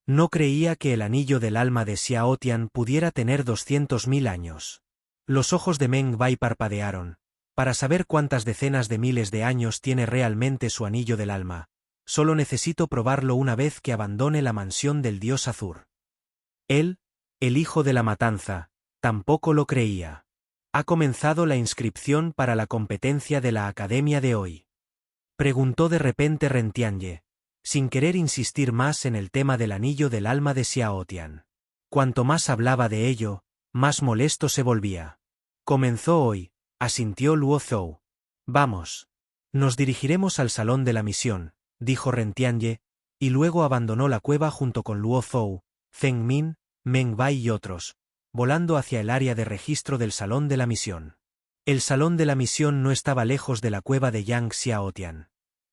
Speaker 1: No creía que el anillo del alma de Xiaotian pudiera tener 200.000 años. Los ojos de Meng Bai parpadearon. Para saber cuántas decenas de miles de años tiene realmente su anillo del alma, solo necesito probarlo una vez que abandone la mansión del dios Azur. Él, el hijo de la matanza, tampoco lo creía. Ha comenzado la inscripción para la competencia de la academia de hoy. Preguntó de repente Ren Tianye, sin querer insistir más en el tema del anillo del alma de Xiao Tian. Cuanto más hablaba de ello, más molesto se volvía. Comenzó hoy, asintió Luo Zhou. Vamos. Nos dirigiremos al salón de la misión, dijo Ren Tianye, y luego abandonó la cueva junto con Luo Zhou, Zheng Min, Meng Bai y otros, volando hacia el área de registro del salón de la misión. El salón de la misión no estaba lejos de la cueva de Yang Xiaotian.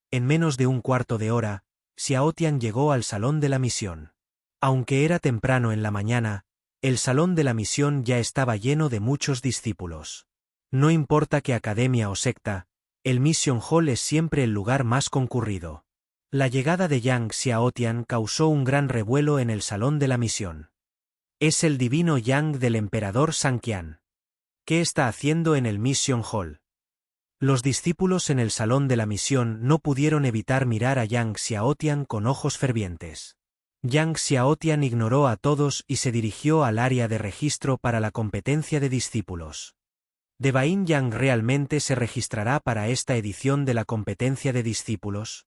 Speaker 1: En menos de un cuarto de hora, Xiaotian llegó al salón de la misión. Aunque era temprano en la mañana, el salón de la misión ya estaba lleno de muchos discípulos. No importa qué academia o secta, el Mission Hall es siempre el lugar más concurrido. La llegada de Yang Xiaotian causó un gran revuelo en el salón de la misión. Es el divino Yang del emperador Sanqian. ¿Qué está haciendo en el Mission Hall? Los discípulos en el salón de la misión no pudieron evitar mirar a Yang Xiaotian con ojos fervientes. Yang Xiaotian ignoró a todos y se dirigió al área de registro para la competencia de discípulos. ¿Devain Yang realmente se registrará para esta edición de la competencia de discípulos?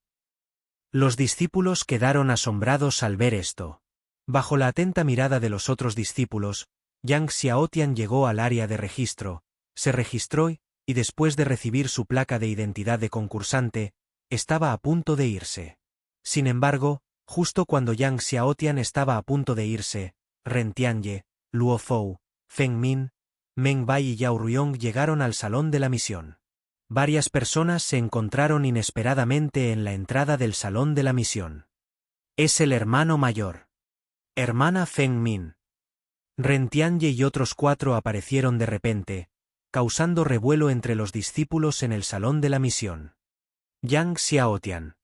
Speaker 1: Los discípulos quedaron asombrados al ver esto. Bajo la atenta mirada de los otros discípulos, Yang Xiaotian llegó al área de registro, se registró y después de recibir su placa de identidad de concursante, estaba a punto de irse. Sin embargo, justo cuando Yang Xiaotian estaba a punto de irse, Ren Tianye, Luo Zhou, Zheng Min, Meng Bai y Yao Ruyong llegaron al salón de la misión. Varias personas se encontraron inesperadamente en la entrada del salón de la misión. Es el hermano mayor. Hermana Zheng Min. Ren Tianye y otros 4 aparecieron de repente, causando revuelo entre los discípulos en el salón de la misión. Yang Xiaotian.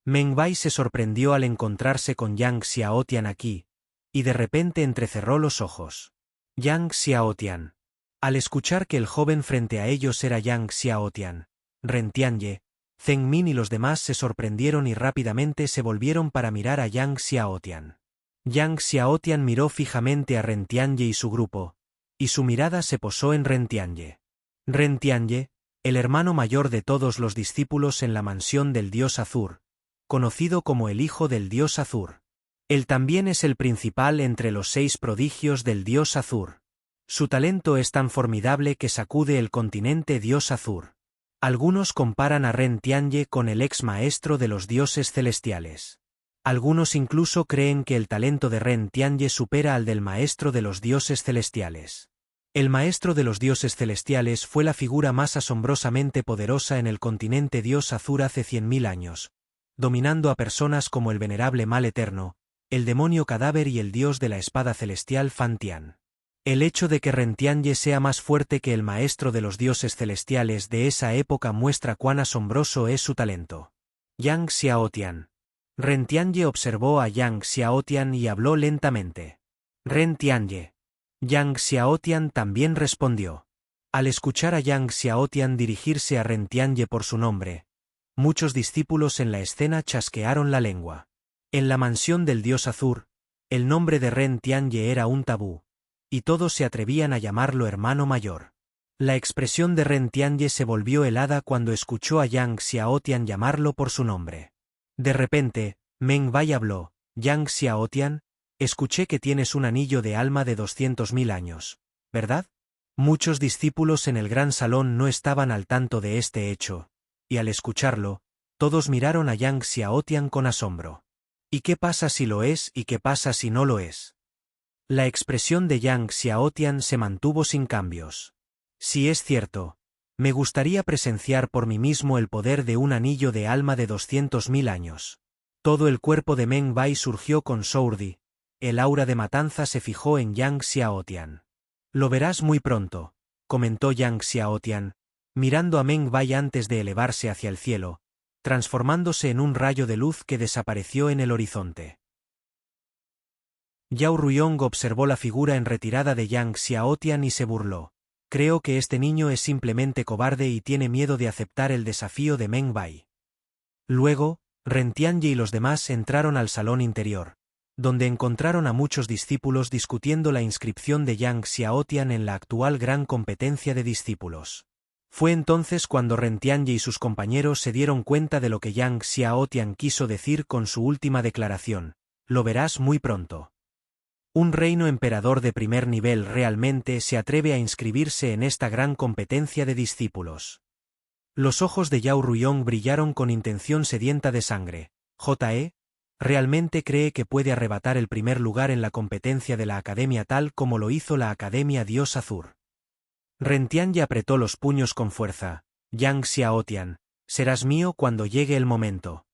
Speaker 1: Meng Bai se sorprendió al encontrarse con Yang Xiaotian aquí, y de repente entrecerró los ojos. Yang Xiaotian. Al escuchar que el joven frente a ellos era Yang Xiaotian, Ren Tianye, Zheng Min y los demás se sorprendieron y rápidamente se volvieron para mirar a Yang Xiaotian. Yang Xiaotian miró fijamente a Ren Tianye y su grupo, y su mirada se posó en Ren Tianye. Ren Tianye, el hermano mayor de todos los discípulos en la mansión del dios Azur, conocido como el hijo del dios Azur. Él también es el principal entre los 6 prodigios del dios Azur. Su talento es tan formidable que sacude el continente dios Azur. Algunos comparan a Ren Tianye con el ex maestro de los dioses celestiales. Algunos incluso creen que el talento de Ren Tianye supera al del maestro de los dioses celestiales. El maestro de los dioses celestiales fue la figura más asombrosamente poderosa en el continente dios Azur hace 100.000 años, dominando a personas como el venerable Mal Eterno, el demonio Cadáver y el dios de la espada celestial Fan Tian. El hecho de que Ren Tianye sea más fuerte que el maestro de los dioses celestiales de esa época muestra cuán asombroso es su talento. Yang Xiaotian. Ren Tianye observó a Yang Xiaotian y habló lentamente. Ren Tianye. Yang Xiaotian también respondió. Al escuchar a Yang Xiaotian dirigirse a Ren Tianye por su nombre, muchos discípulos en la escena chasquearon la lengua. En la mansión del dios Azur, el nombre de Ren Tianye era un tabú, y todos se atrevían a llamarlo hermano mayor. La expresión de Ren Tianye se volvió helada cuando escuchó a Yang Xiaotian llamarlo por su nombre. De repente, Meng Bai habló. Yang Xiaotian, escuché que tienes un anillo de alma de 200.000 años, ¿verdad? Muchos discípulos en el gran salón no estaban al tanto de este hecho, y al escucharlo, todos miraron a Yang Xiaotian con asombro. ¿Y qué pasa si lo es y qué pasa si no lo es? La expresión de Yang Xiaotian se mantuvo sin cambios. Si es cierto, me gustaría presenciar por mí mismo el poder de un anillo de alma de 200.000 años. Todo el cuerpo de Meng Bai surgió con Sourdi, el aura de matanza se fijó en Yang Xiaotian. Lo verás muy pronto, comentó Yang Xiaotian, mirando a Meng Bai antes de elevarse hacia el cielo, transformándose en un rayo de luz que desapareció en el horizonte. Yao Ruyong observó la figura en retirada de Yang Xiaotian y se burló. Creo que este niño es simplemente cobarde y tiene miedo de aceptar el desafío de Meng Bai. Luego, Ren Tianye y los demás entraron al salón interior, donde encontraron a muchos discípulos discutiendo la inscripción de Yang Xiaotian en la actual gran competencia de discípulos. Fue entonces cuando Ren Tianyi y sus compañeros se dieron cuenta de lo que Yang Xiaotian quiso decir con su última declaración: lo verás muy pronto. Un reino emperador de primer nivel realmente se atreve a inscribirse en esta gran competencia de discípulos. Los ojos de Yao Ruyong brillaron con intención sedienta de sangre. ¿JE? ¿Realmente cree que puede arrebatar el primer lugar en la competencia de la academia tal como lo hizo la Academia Dios Azur? Ren Tianyi apretó los puños con fuerza. Yang Xiaotian, serás mío cuando llegue el momento.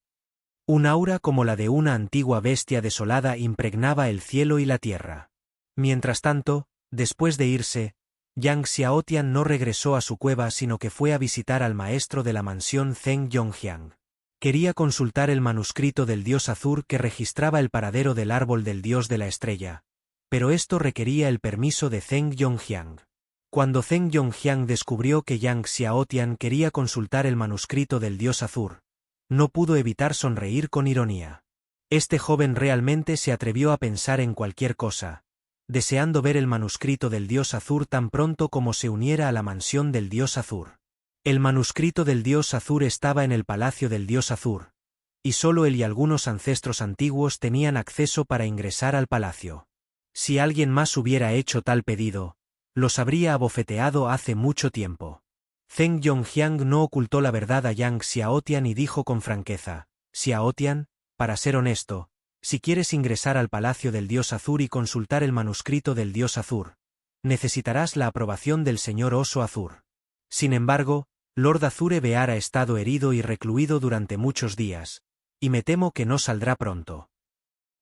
Speaker 1: Un aura como la de una antigua bestia desolada impregnaba el cielo y la tierra. Mientras tanto, después de irse, Yang Xiaotian no regresó a su cueva sino que fue a visitar al maestro de la mansión Zheng Yongjiang. Quería consultar el manuscrito del dios Azur que registraba el paradero del árbol del dios de la estrella, pero esto requería el permiso de Zheng Yongjiang. Cuando Zheng Yongjiang descubrió que Yang Xiaotian quería consultar el manuscrito del dios Azur, no pudo evitar sonreír con ironía. Este joven realmente se atrevió a pensar en cualquier cosa, deseando ver el manuscrito del dios Azur tan pronto como se uniera a la mansión del dios Azur. El manuscrito del dios Azur estaba en el palacio del dios Azur, y solo él y algunos ancestros antiguos tenían acceso para ingresar al palacio. Si alguien más hubiera hecho tal pedido, los habría abofeteado hace mucho tiempo. Zheng Yongjiang no ocultó la verdad a Yang Xiaotian y dijo con franqueza: Xiaotian, para ser honesto, si quieres ingresar al palacio del dios Azur y consultar el manuscrito del dios Azur, necesitarás la aprobación del señor Oso Azur. Sin embargo, Lord Azure Bear ha estado herido y recluido durante muchos días, y me temo que no saldrá pronto.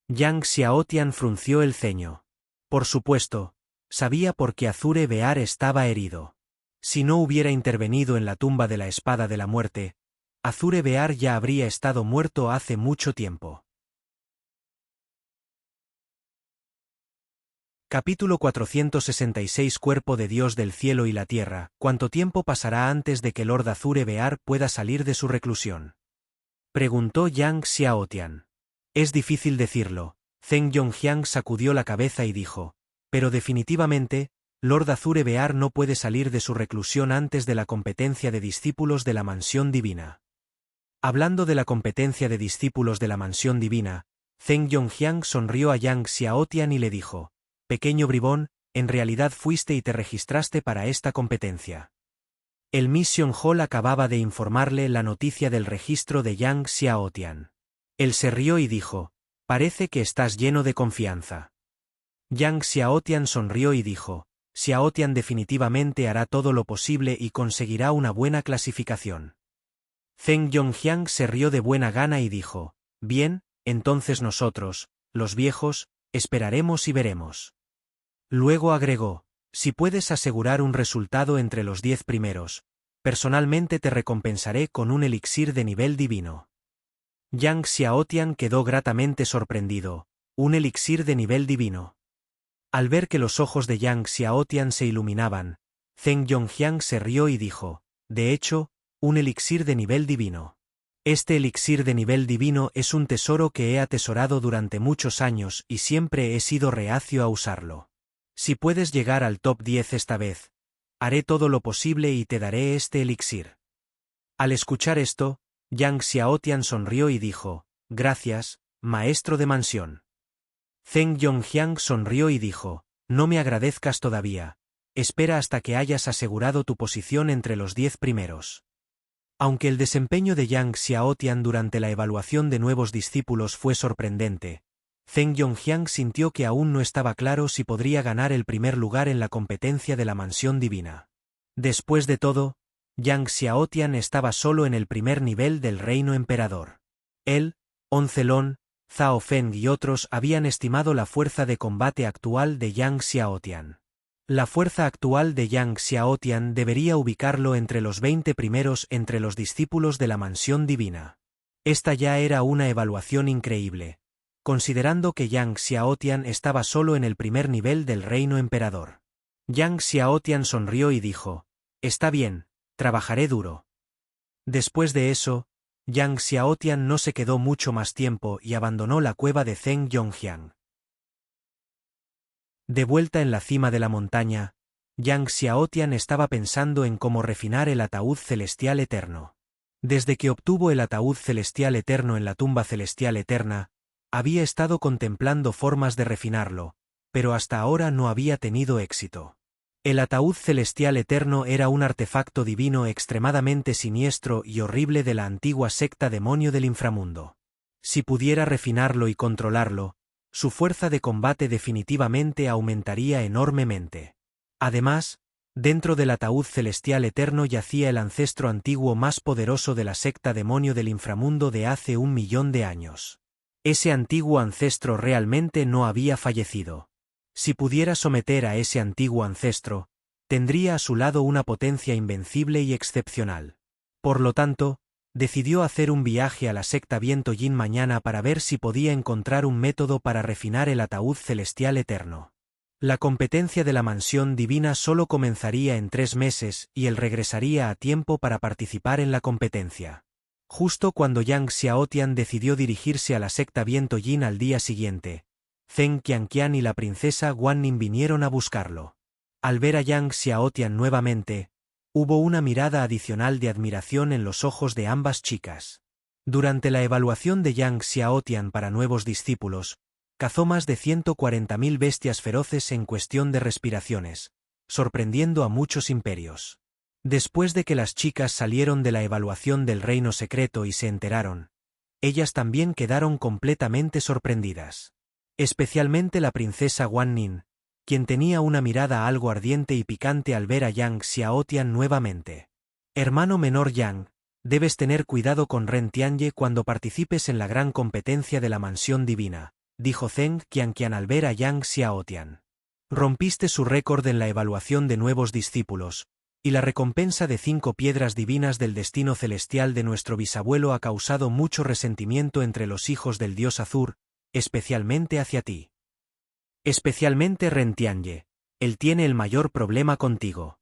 Speaker 1: Yang Xiaotian frunció el ceño. Por supuesto, sabía por qué Azure Bear estaba herido. Si no hubiera intervenido en la tumba de la espada de la muerte, Azure Bear ya habría estado muerto hace mucho tiempo. Capítulo 466 Cuerpo de Dios del cielo y la tierra. ¿Cuánto tiempo pasará antes de que Lord Azure Bear pueda salir de su reclusión? Preguntó Yang Xiaotian. Es difícil decirlo. Zheng Yongjiang sacudió la cabeza y dijo: pero definitivamente, Lord Azure Bear no puede salir de su reclusión antes de la competencia de discípulos de la mansión divina. Hablando de la competencia de discípulos de la mansión divina, Zheng Yongjiang sonrió a Yang Xiaotian y le dijo: pequeño bribón, en realidad fuiste y te registraste para esta competencia. El Mission Hall acababa de informarle la noticia del registro de Yang Xiaotian. Él se rió y dijo: parece que estás lleno de confianza. Yang Xiaotian sonrió y dijo: Xiaotian definitivamente hará todo lo posible y conseguirá una buena clasificación. Zheng Yongjiang se rió de buena gana y dijo: bien, entonces nosotros, los viejos, esperaremos y veremos. Luego agregó: si puedes asegurar un resultado entre los 10 primeros, personalmente te recompensaré con un elixir de nivel divino. Yang Xiaotian quedó gratamente sorprendido. ¿Un elixir de nivel divino? Al ver que los ojos de Yang Xiaotian se iluminaban, Zheng Yongjiang se rió y dijo: de hecho, un elixir de nivel divino. Este elixir de nivel divino es un tesoro que he atesorado durante muchos años y siempre he sido reacio a usarlo. Si puedes llegar al top 10 esta vez, haré todo lo posible y te daré este elixir. Al escuchar esto, Yang Xiaotian sonrió y dijo: gracias, maestro de mansión. Zheng Yongjiang sonrió y dijo: no me agradezcas todavía, espera hasta que hayas asegurado tu posición entre los 10 primeros. Aunque el desempeño de Yang Xiaotian durante la evaluación de nuevos discípulos fue sorprendente, Zheng Yongjiang sintió que aún no estaba claro si podría ganar el primer lugar en la competencia de la mansión divina. Después de todo, Yang Xiaotian estaba solo en el primer nivel del reino emperador. Él, Oncelon, Zhao Feng y otros habían estimado la fuerza de combate actual de Yang Xiaotian. La fuerza actual de Yang Xiaotian debería ubicarlo entre los 20 primeros entre los discípulos de la mansión divina. Esta ya era una evaluación increíble, considerando que Yang Xiaotian estaba solo en el primer nivel del reino emperador. Yang Xiaotian sonrió y dijo: está bien, trabajaré duro. Después de eso, Yang Xiaotian no se quedó mucho más tiempo y abandonó la cueva de Zheng Yongjiang. De vuelta en la cima de la montaña, Yang Xiaotian estaba pensando en cómo refinar el ataúd celestial eterno. Desde que obtuvo el ataúd celestial eterno en la tumba celestial eterna, había estado contemplando formas de refinarlo, pero hasta ahora no había tenido éxito. El ataúd celestial eterno era un artefacto divino extremadamente siniestro y horrible de la antigua secta demonio del inframundo. Si pudiera refinarlo y controlarlo, su fuerza de combate definitivamente aumentaría enormemente. Además, dentro del ataúd celestial eterno yacía el ancestro antiguo más poderoso de la secta demonio del inframundo de hace 1.000.000 de años. Ese antiguo ancestro realmente no había fallecido. Si pudiera someter a ese antiguo ancestro, tendría a su lado una potencia invencible y excepcional. Por lo tanto, decidió hacer un viaje a la secta Viento Yin mañana para ver si podía encontrar un método para refinar el ataúd celestial eterno. La competencia de la mansión divina solo comenzaría en 3 meses y él regresaría a tiempo para participar en la competencia. Justo cuando Yang Xiaotian decidió dirigirse a la secta Viento Yin al día siguiente, Zheng Qianqian y la princesa Guanyin vinieron a buscarlo. Al ver a Yang Xiaotian nuevamente, hubo una mirada adicional de admiración en los ojos de ambas chicas. Durante la evaluación de Yang Xiaotian para nuevos discípulos, cazó más de 140.000 bestias feroces en cuestión de respiraciones, sorprendiendo a muchos imperios. Después de que las chicas salieron de la evaluación del reino secreto y se enteraron, ellas también quedaron completamente sorprendidas. Especialmente la princesa Guanyin, quien tenía una mirada algo ardiente y picante al ver a Yang Xiaotian nuevamente. Hermano menor Yang, debes tener cuidado con Ren Tianye cuando participes en la gran competencia de la mansión divina, dijo Zheng Qianqian al ver a Yang Xiaotian. Rompiste su récord en la evaluación de nuevos discípulos, y la recompensa de 5 piedras divinas del destino celestial de nuestro bisabuelo ha causado mucho resentimiento entre los hijos del dios Azur, especialmente hacia ti. Especialmente Ren Tianye, él tiene el mayor problema contigo.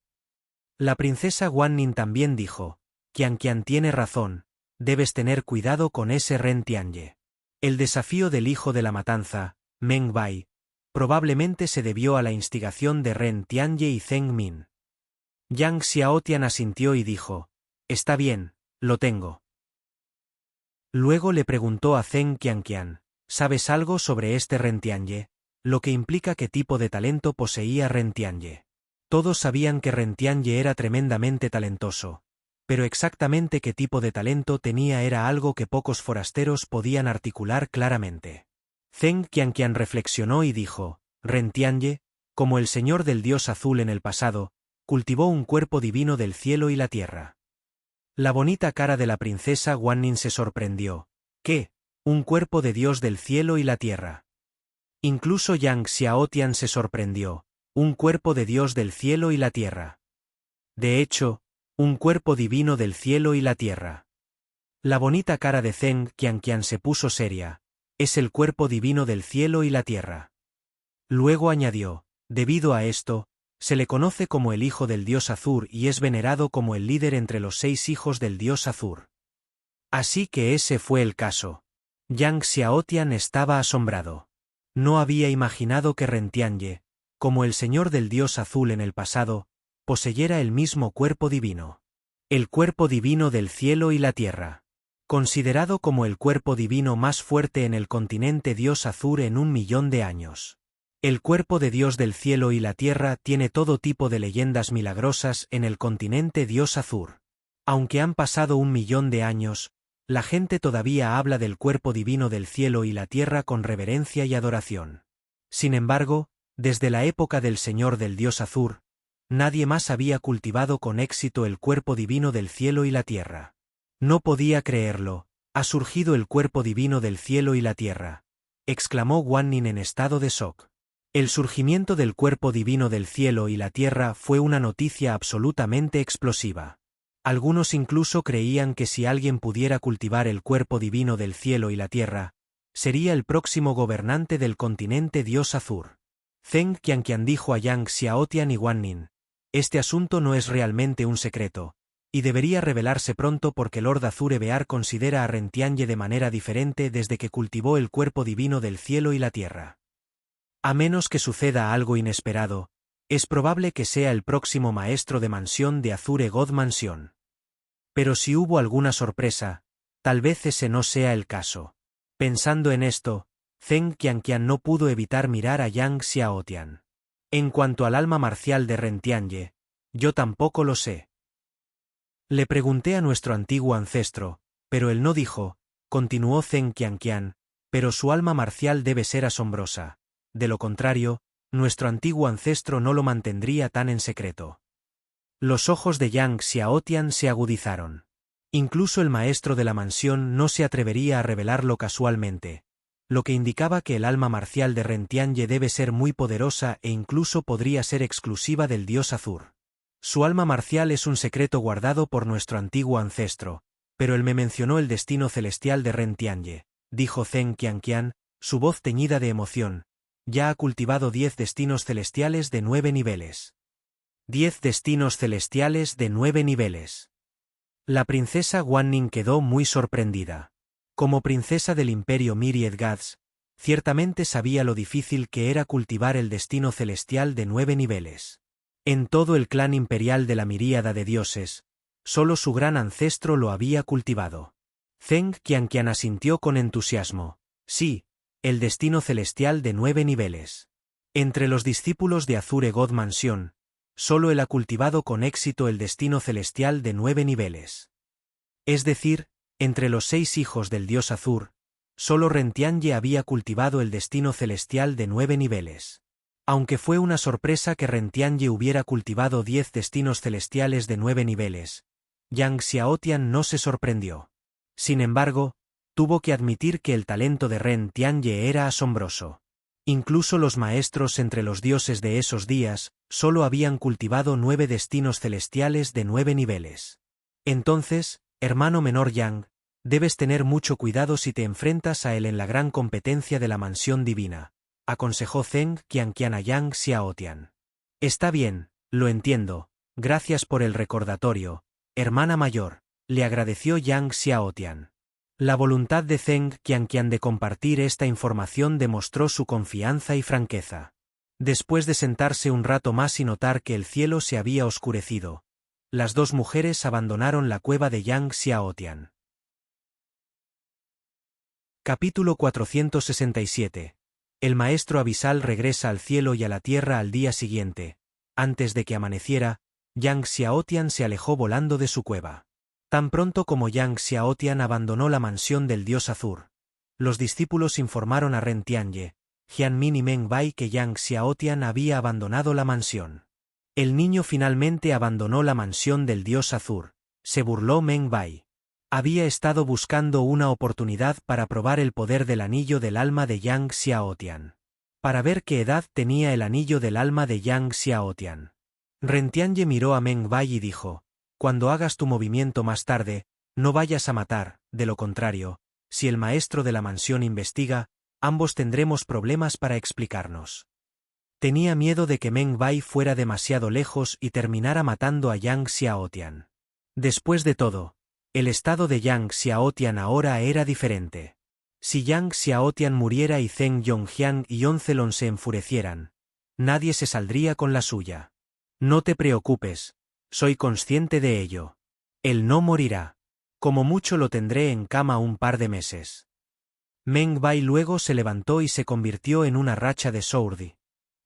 Speaker 1: La princesa Guanyin también dijo, Qianqian tiene razón, debes tener cuidado con ese Ren Tianye. El desafío del hijo de la matanza, Meng Bai, probablemente se debió a la instigación de Ren Tianye y Zheng Min. Yang Xiaotian asintió y dijo, está bien, lo tengo. Luego le preguntó a Zheng Qianqian, ¿sabes algo sobre este Ren Tianye? Lo que implica qué tipo de talento poseía Ren Tianye. Todos sabían que Ren Tianye era tremendamente talentoso, pero exactamente qué tipo de talento tenía era algo que pocos forasteros podían articular claramente. Zheng Qianqian reflexionó y dijo, Ren Tianye, como el señor del dios azul en el pasado, cultivó un cuerpo divino del cielo y la tierra. La bonita cara de la princesa Guanyin se sorprendió. ¿Qué? ¿Un cuerpo de dios del cielo y la tierra? Incluso Yang Xiaotian se sorprendió. Un cuerpo de dios del cielo y la tierra. De hecho, un cuerpo divino del cielo y la tierra. La bonita cara de Zheng Qianqian se puso seria. Es el cuerpo divino del cielo y la tierra. Luego añadió, debido a esto, se le conoce como el hijo del dios Azur y es venerado como el líder entre los 6 hijos del dios Azur. Así que ese fue el caso. Yang Xiaotian estaba asombrado. No había imaginado que Ren Tianye, como el señor del dios azul en el pasado, poseyera el mismo cuerpo divino. El cuerpo divino del cielo y la tierra. Considerado como el cuerpo divino más fuerte en el continente dios Azur en 1.000.000 de años. El cuerpo de Dios del cielo y la tierra tiene todo tipo de leyendas milagrosas en el continente dios Azur. Aunque han pasado 1.000.000 de años, la gente todavía habla del cuerpo divino del cielo y la tierra con reverencia y adoración. Sin embargo, desde la época del Señor del Dios Azur, nadie más había cultivado con éxito el cuerpo divino del cielo y la tierra. No podía creerlo, ha surgido el cuerpo divino del cielo y la tierra, exclamó Guanyin en estado de shock. El surgimiento del cuerpo divino del cielo y la tierra fue una noticia absolutamente explosiva. Algunos incluso creían que si alguien pudiera cultivar el cuerpo divino del cielo y la tierra, sería el próximo gobernante del continente dios Azur. Zheng Qianqian dijo a Yang Xiaotian y Guanyin, este asunto no es realmente un secreto, y debería revelarse pronto porque Lord Azur Ebear considera a Ren Tianye de manera diferente desde que cultivó el cuerpo divino del cielo y la tierra. A menos que suceda algo inesperado, Es probable que sea el próximo maestro de mansión de Azure God Mansion. Pero si hubo alguna sorpresa, tal vez ese no sea el caso. Pensando en esto, Zheng Qianqian no pudo evitar mirar a Yang Xiaotian. En cuanto al alma marcial de Ren Tianyi, yo tampoco lo sé. Le pregunté a nuestro antiguo ancestro, pero él no dijo, continuó Zheng Qianqian, pero su alma marcial debe ser asombrosa. De lo contrario, nuestro antiguo ancestro no lo mantendría tan en secreto. Los ojos de Yang Xiaotian se agudizaron. Incluso el maestro de la mansión no se atrevería a revelarlo casualmente, lo que indicaba que el alma marcial de Ren Tianyi debe ser muy poderosa e incluso podría ser exclusiva del dios Azur. Su alma marcial es un secreto guardado por nuestro antiguo ancestro, pero él me mencionó el destino celestial de Ren Tianyi, dijo Zheng Qianqian, su voz teñida de emoción. Ya ha cultivado 10 destinos celestiales de 9 niveles. 10 destinos celestiales de 9 niveles. La princesa Guanning quedó muy sorprendida. Como princesa del imperio Myriad Gods, ciertamente sabía lo difícil que era cultivar el destino celestial de 9 niveles. En todo el clan imperial de la miríada de dioses, solo su gran ancestro lo había cultivado. Zheng Qianqian asintió con entusiasmo. Sí, el destino celestial de 9 niveles. Entre los discípulos de Azure God Mansion, solo él ha cultivado con éxito el destino celestial de 9 niveles. Es decir, entre los 6 hijos del dios Azur, solo Ren Tianyi había cultivado el destino celestial de 9 niveles. Aunque fue una sorpresa que Ren Tianyi hubiera cultivado 10 destinos celestiales de 9 niveles, Yang Xiaotian no se sorprendió. Sin embargo, tuvo que admitir que el talento de Ren Tianyi era asombroso. Incluso los maestros entre los dioses de esos días, solo habían cultivado 9 destinos celestiales de 9 niveles. Entonces, hermano menor Yang, debes tener mucho cuidado si te enfrentas a él en la gran competencia de la mansión divina, aconsejó Zheng Qianqian a Yang Xiaotian. Está bien, lo entiendo, gracias por el recordatorio, hermana mayor, le agradeció Yang Xiaotian. La voluntad de Zheng Qianqian de compartir esta información demostró su confianza y franqueza. Después de sentarse un rato más y notar que el cielo se había oscurecido, las dos mujeres abandonaron la cueva de Yang Xiaotian. Capítulo 467. El maestro abisal regresa al cielo y a la tierra al día siguiente. Antes de que amaneciera, Yang Xiaotian se alejó volando de su cueva. Tan pronto como Yang Xiaotian abandonó la mansión del dios Azur, los discípulos informaron a Ren Tianyi, Jianmin y Meng Bai que Yang Xiaotian había abandonado la mansión. El niño finalmente abandonó la mansión del dios Azur, se burló Meng Bai. Había estado buscando una oportunidad para probar el poder del anillo del alma de Yang Xiaotian. Para ver qué edad tenía el anillo del alma de Yang Xiaotian. Ren Tianyi miró a Meng Bai y dijo, cuando hagas tu movimiento más tarde, no vayas a matar, de lo contrario, si el maestro de la mansión investiga, ambos tendremos problemas para explicarnos. Tenía miedo de que Meng Bai fuera demasiado lejos y terminara matando a Yang Xiaotian. Después de todo, el estado de Yang Xiaotian ahora era diferente. Si Yang Xiaotian muriera y Zheng Yongjian y Oncelon se enfurecieran, nadie se saldría con la suya. No te preocupes, soy consciente de ello. Él no morirá. Como mucho lo tendré en cama un par de meses. Meng Bai luego se levantó y se convirtió en una racha de Sourdi,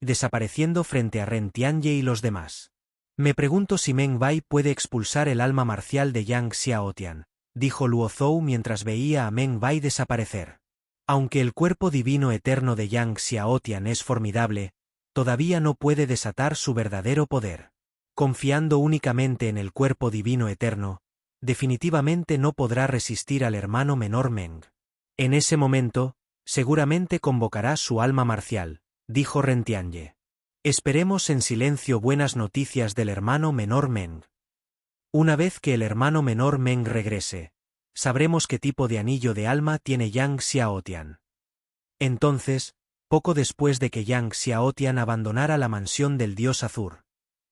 Speaker 1: desapareciendo frente a Ren Tianyi y los demás. Me pregunto si Meng Bai puede expulsar el alma marcial de Yang Xiaotian, dijo Luo Zhou mientras veía a Meng Bai desaparecer. Aunque el cuerpo divino eterno de Yang Xiaotian es formidable, todavía no puede desatar su verdadero poder. Confiando únicamente en el cuerpo divino eterno, definitivamente no podrá resistir al hermano menor Meng. En ese momento, seguramente convocará su alma marcial, dijo Ren Tianyi. Esperemos en silencio buenas noticias del hermano menor Meng. Una vez que el hermano menor Meng regrese, sabremos qué tipo de anillo de alma tiene Yang Xiaotian. Entonces, poco después de que Yang Xiaotian abandonara la mansión del dios Azur,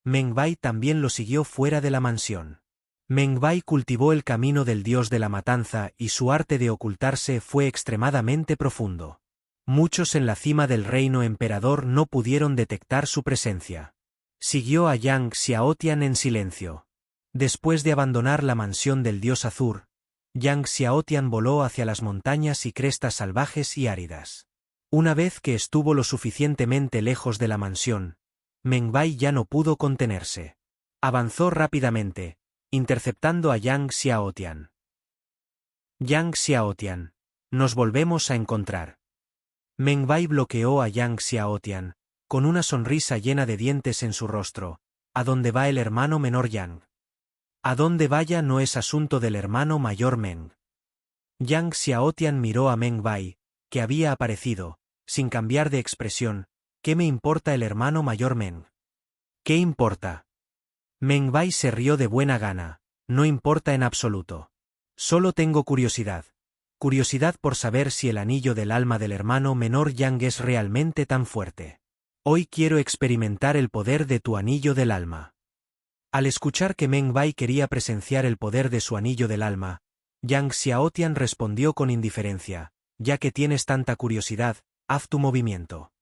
Speaker 1: Meng Bai también lo siguió fuera de la mansión. Meng Bai cultivó el camino del dios de la matanza y su arte de ocultarse fue extremadamente profundo. Muchos en la cima del reino emperador no pudieron detectar su presencia. Siguió a Yang Xiaotian en silencio. Después de abandonar la mansión del dios Azur, Yang Xiaotian voló hacia las montañas y crestas salvajes y áridas. Una vez que estuvo lo suficientemente lejos de la mansión, Meng Bai ya no pudo contenerse. Avanzó rápidamente, interceptando a Yang Xiaotian. Yang Xiaotian, nos volvemos a encontrar. Meng Bai bloqueó a Yang Xiaotian, con una sonrisa llena de dientes en su rostro. ¿A dónde va el hermano menor Yang? A dónde vaya no es asunto del hermano mayor Meng. Yang Xiaotian miró a Meng Bai, que había aparecido, sin cambiar de expresión. ¿Qué me importa el hermano mayor Meng? ¿Qué importa? Meng Bai se rió de buena gana. No importa en absoluto. Solo tengo curiosidad. Curiosidad por saber si el anillo del alma del hermano menor Yang es realmente tan fuerte. Hoy quiero experimentar el poder de tu anillo del alma. Al escuchar que Meng Bai quería presenciar el poder de su anillo del alma, Yang Xiaotian respondió con indiferencia, ya que tienes tanta curiosidad, haz tu movimiento.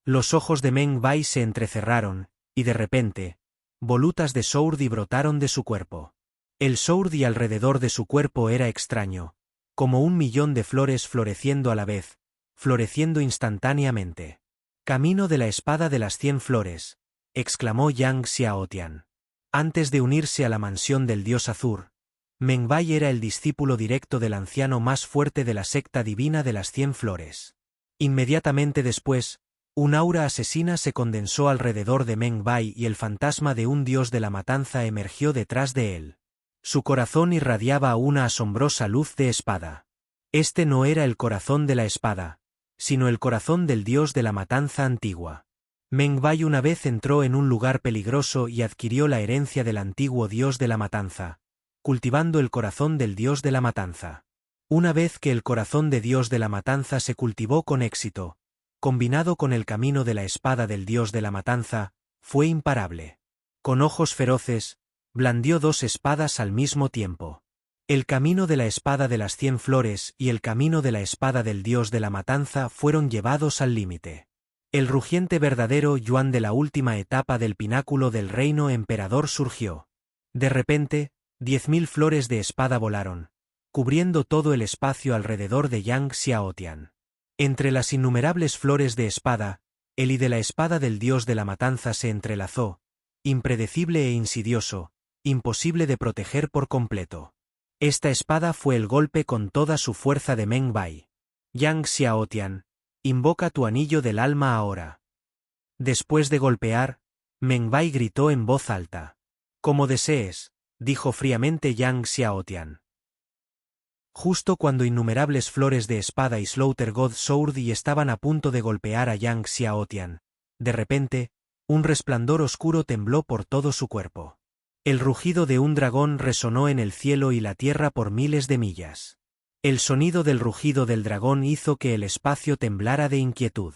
Speaker 1: Los ojos de Meng Bai se entrecerraron, y de repente, volutas de Sourdi brotaron de su cuerpo. El Sourdi alrededor de su cuerpo era extraño, como 1.000.000 de flores floreciendo a la vez, floreciendo instantáneamente. Camino de la espada de las 100 flores, exclamó Yang Xiaotian. Antes de unirse a la mansión del dios Azur, Meng Bai era el discípulo directo del anciano más fuerte de la secta divina de las 100 flores. Inmediatamente después, un aura asesina se condensó alrededor de Meng Bai y el fantasma de un dios de la matanza emergió detrás de él. Su corazón irradiaba una asombrosa luz de espada. Este no era el corazón de la espada, sino el corazón del dios de la matanza antigua. Meng Bai una vez entró en un lugar peligroso y adquirió la herencia del antiguo dios de la matanza, cultivando el corazón del dios de la matanza. Una vez que el corazón de dios de la matanza se cultivó con éxito, combinado con el camino de la espada del dios de la matanza, fue imparable. Con ojos feroces, blandió 2 espadas al mismo tiempo. El camino de la espada de las 100 flores y el camino de la espada del dios de la matanza fueron llevados al límite. El rugiente verdadero Yuan de la última etapa del pináculo del reino emperador surgió. De repente, 10.000 flores de espada volaron, cubriendo todo el espacio alrededor de Yang Xiaotian. Entre las innumerables flores de espada, el y de la espada del dios de la matanza se entrelazó, impredecible e insidioso, imposible de proteger por completo. Esta espada fue el golpe con toda su fuerza de Meng Bai. Yang Xiaotian, invoca tu anillo del alma ahora. Después de golpear, Meng Bai gritó en voz alta. Como desees, dijo fríamente Yang Xiaotian. Justo cuando innumerables flores de espada y Slaughter God Sword estaban a punto de golpear a Yang Xiaotian, de repente, un resplandor oscuro tembló por todo su cuerpo. El rugido de un dragón resonó en el cielo y la tierra por miles de millas. El sonido del rugido del dragón hizo que el espacio temblara de inquietud.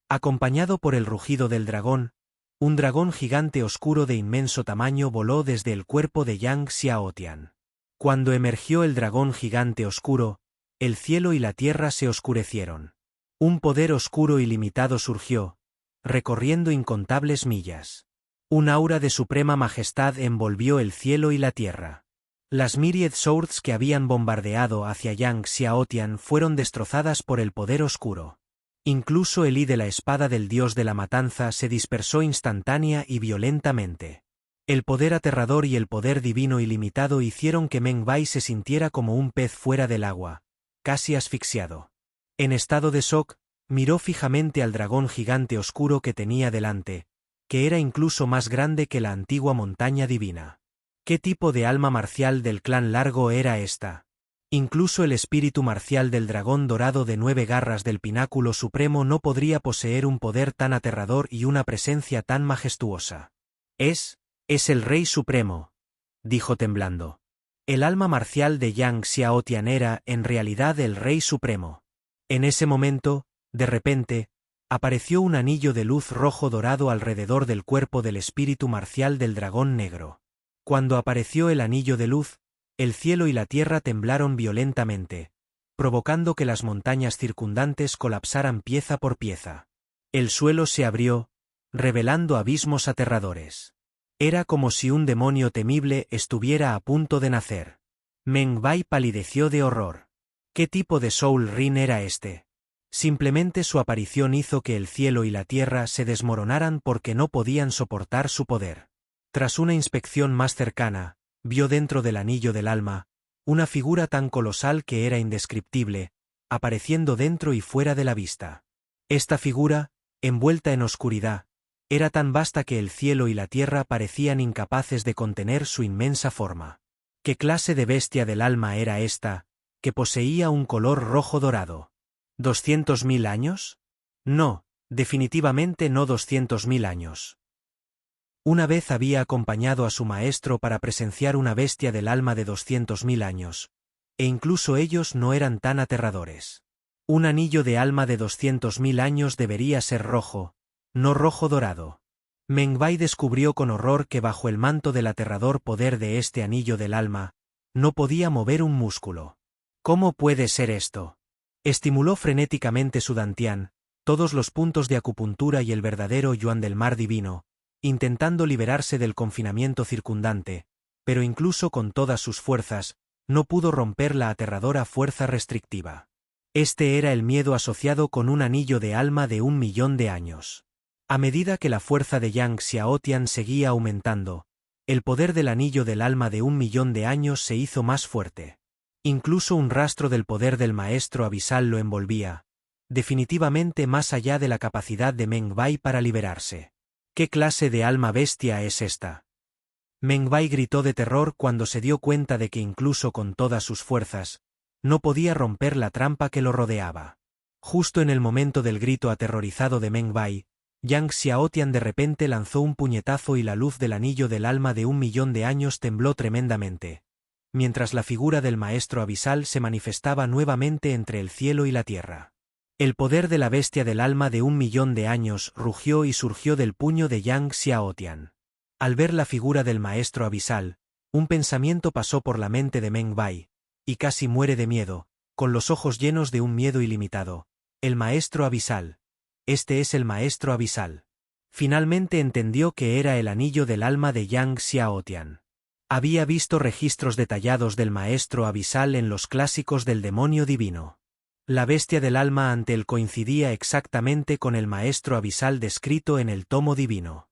Speaker 1: Acompañado por el rugido del dragón, un dragón gigante oscuro de inmenso tamaño voló desde el cuerpo de Yang Xiaotian. Cuando emergió el dragón gigante oscuro, el cielo y la tierra se oscurecieron. Un poder oscuro ilimitado surgió, recorriendo incontables millas. Un aura de suprema majestad envolvió el cielo y la tierra. Las Myriad Swords que habían bombardeado hacia Yang Xiaotian fueron destrozadas por el poder oscuro. Incluso el I de la espada del dios de la matanza se dispersó instantánea y violentamente. El poder aterrador y el poder divino ilimitado hicieron que Meng Bai se sintiera como un pez fuera del agua, casi asfixiado. En estado de shock, miró fijamente al dragón gigante oscuro que tenía delante, que era incluso más grande que la antigua montaña divina. ¿Qué tipo de alma marcial del clan largo era esta? Incluso el espíritu marcial del dragón dorado de 9 garras del pináculo supremo no podría poseer un poder tan aterrador y una presencia tan majestuosa. Es el Rey Supremo, dijo temblando. El alma marcial de Yang Xiaotian era, en realidad, el Rey Supremo. En ese momento, de repente, apareció un anillo de luz rojo dorado alrededor del cuerpo del espíritu marcial del dragón negro. Cuando apareció el anillo de luz, el cielo y la tierra temblaron violentamente, provocando que las montañas circundantes colapsaran pieza por pieza. El suelo se abrió, revelando abismos aterradores. Era como si un demonio temible estuviera a punto de nacer. Meng Bai palideció de horror. ¿Qué tipo de Soul Ring era este? Simplemente su aparición hizo que el cielo y la tierra se desmoronaran porque no podían soportar su poder. Tras una inspección más cercana, vio dentro del anillo del alma una figura tan colosal que era indescriptible, apareciendo dentro y fuera de la vista. Esta figura, envuelta en oscuridad, era tan vasta que el cielo y la tierra parecían incapaces de contener su inmensa forma. ¿Qué clase de bestia del alma era esta, que poseía un color rojo dorado? ¿200.000 años? No, definitivamente no 200.000 años. Una vez había acompañado a su maestro para presenciar una bestia del alma de 200.000 años, e incluso ellos no eran tan aterradores. Un anillo de alma de 200.000 años debería ser rojo, no rojo dorado. Meng Bai descubrió con horror que bajo el manto del aterrador poder de este anillo del alma, no podía mover un músculo. ¿Cómo puede ser esto? Estimuló frenéticamente su dantián, todos los puntos de acupuntura y el verdadero yuan del mar divino, intentando liberarse del confinamiento circundante, pero incluso con todas sus fuerzas, no pudo romper la aterradora fuerza restrictiva. Este era el miedo asociado con un anillo de alma de 1.000.000 de años. A medida que la fuerza de Yang Xiaotian seguía aumentando, el poder del anillo del alma de 1.000.000 de años se hizo más fuerte. Incluso un rastro del poder del maestro abisal lo envolvía, definitivamente más allá de la capacidad de Meng Bai para liberarse. ¿Qué clase de alma bestia es esta? Meng Bai gritó de terror cuando se dio cuenta de que incluso con todas sus fuerzas, no podía romper la trampa que lo rodeaba. Justo en el momento del grito aterrorizado de Meng Bai, Yang Xiaotian de repente lanzó un puñetazo y la luz del anillo del alma de 1.000.000 de años tembló tremendamente, mientras la figura del maestro abisal se manifestaba nuevamente entre el cielo y la tierra. El poder de la bestia del alma de 1.000.000 de años rugió y surgió del puño de Yang Xiaotian. Al ver la figura del maestro abisal, un pensamiento pasó por la mente de Meng Bai, y casi muere de miedo, con los ojos llenos de un miedo ilimitado. El maestro abisal. Este es el maestro abisal. Finalmente entendió que era el anillo del alma de Yang Xiaotian. Había visto registros detallados del maestro abisal en los clásicos del demonio divino. La bestia del alma ante él coincidía exactamente con el maestro abisal descrito en el tomo divino.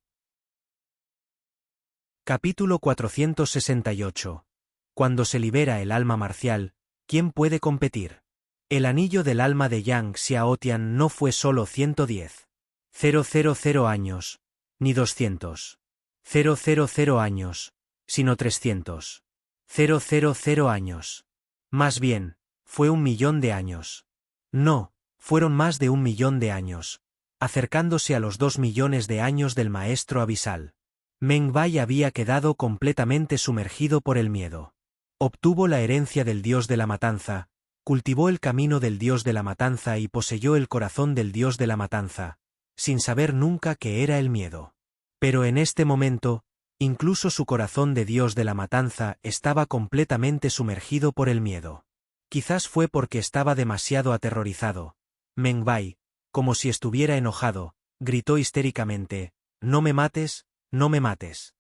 Speaker 1: Capítulo 468. Cuando se libera el alma marcial, ¿quién puede competir? El anillo del alma de Yang Xiaotian no fue solo 110,000 años, ni 200,000 años, sino 300,000 años. Más bien, fue 1.000.000 de años. No, fueron más de 1.000.000 de años, acercándose a los 2 millones de años del maestro abisal. Meng Bai había quedado completamente sumergido por el miedo. Obtuvo la herencia del dios de la matanza, cultivó el camino del dios de la matanza y poseyó el corazón del dios de la matanza, sin saber nunca qué era el miedo. Pero en este momento, incluso su corazón de dios de la matanza estaba completamente sumergido por el miedo. Quizás fue porque estaba demasiado aterrorizado. Meng Bai, como si estuviera enojado, gritó histéricamente, «¡No me mates, no me mates!».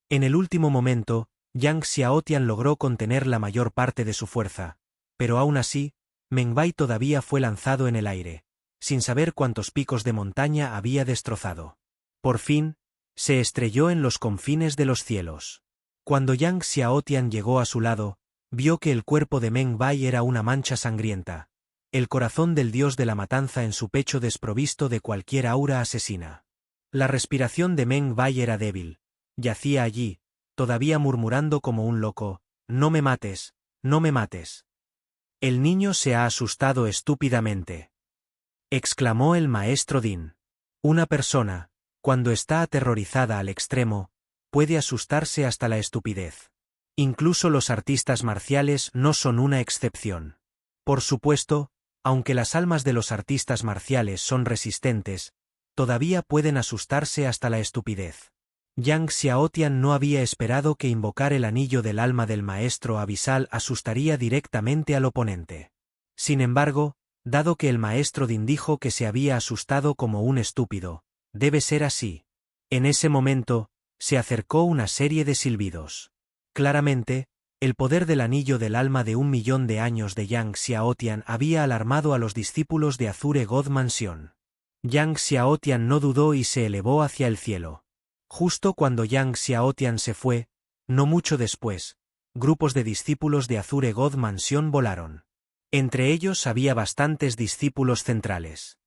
Speaker 1: En el último momento, Yang Xiaotian logró contener la mayor parte de su fuerza, pero aún así, Meng Bai todavía fue lanzado en el aire, sin saber cuántos picos de montaña había destrozado. Por fin, se estrelló en los confines de los cielos. Cuando Yang Xiaotian llegó a su lado, vio que el cuerpo de Meng Bai era una mancha sangrienta, el corazón del dios de la matanza en su pecho desprovisto de cualquier aura asesina. La respiración de Meng Bai era débil, yacía allí, todavía murmurando como un loco, «No me mates, no me mates». «El niño se ha asustado estúpidamente», exclamó el maestro Din. Una persona, cuando está aterrorizada al extremo, puede asustarse hasta la estupidez. Incluso los artistas marciales no son una excepción. Por supuesto, aunque las almas de los artistas marciales son resistentes, todavía pueden asustarse hasta la estupidez. Yang Xiaotian no había esperado que invocar el anillo del alma del maestro abisal asustaría directamente al oponente. Sin embargo, dado que el maestro Din dijo que se había asustado como un estúpido, Debe ser así. En ese momento, se acercó una serie de silbidos. Claramente, el poder del anillo del alma de 1.000.000 de años de Yang Xiaotian había alarmado a los discípulos de Azure God Mansion. Yang Xiaotian no dudó y se elevó hacia el cielo. Justo cuando Yang Xiaotian se fue, no mucho después, grupos de discípulos de Azure God Mansion volaron. Entre ellos había bastantes discípulos centrales.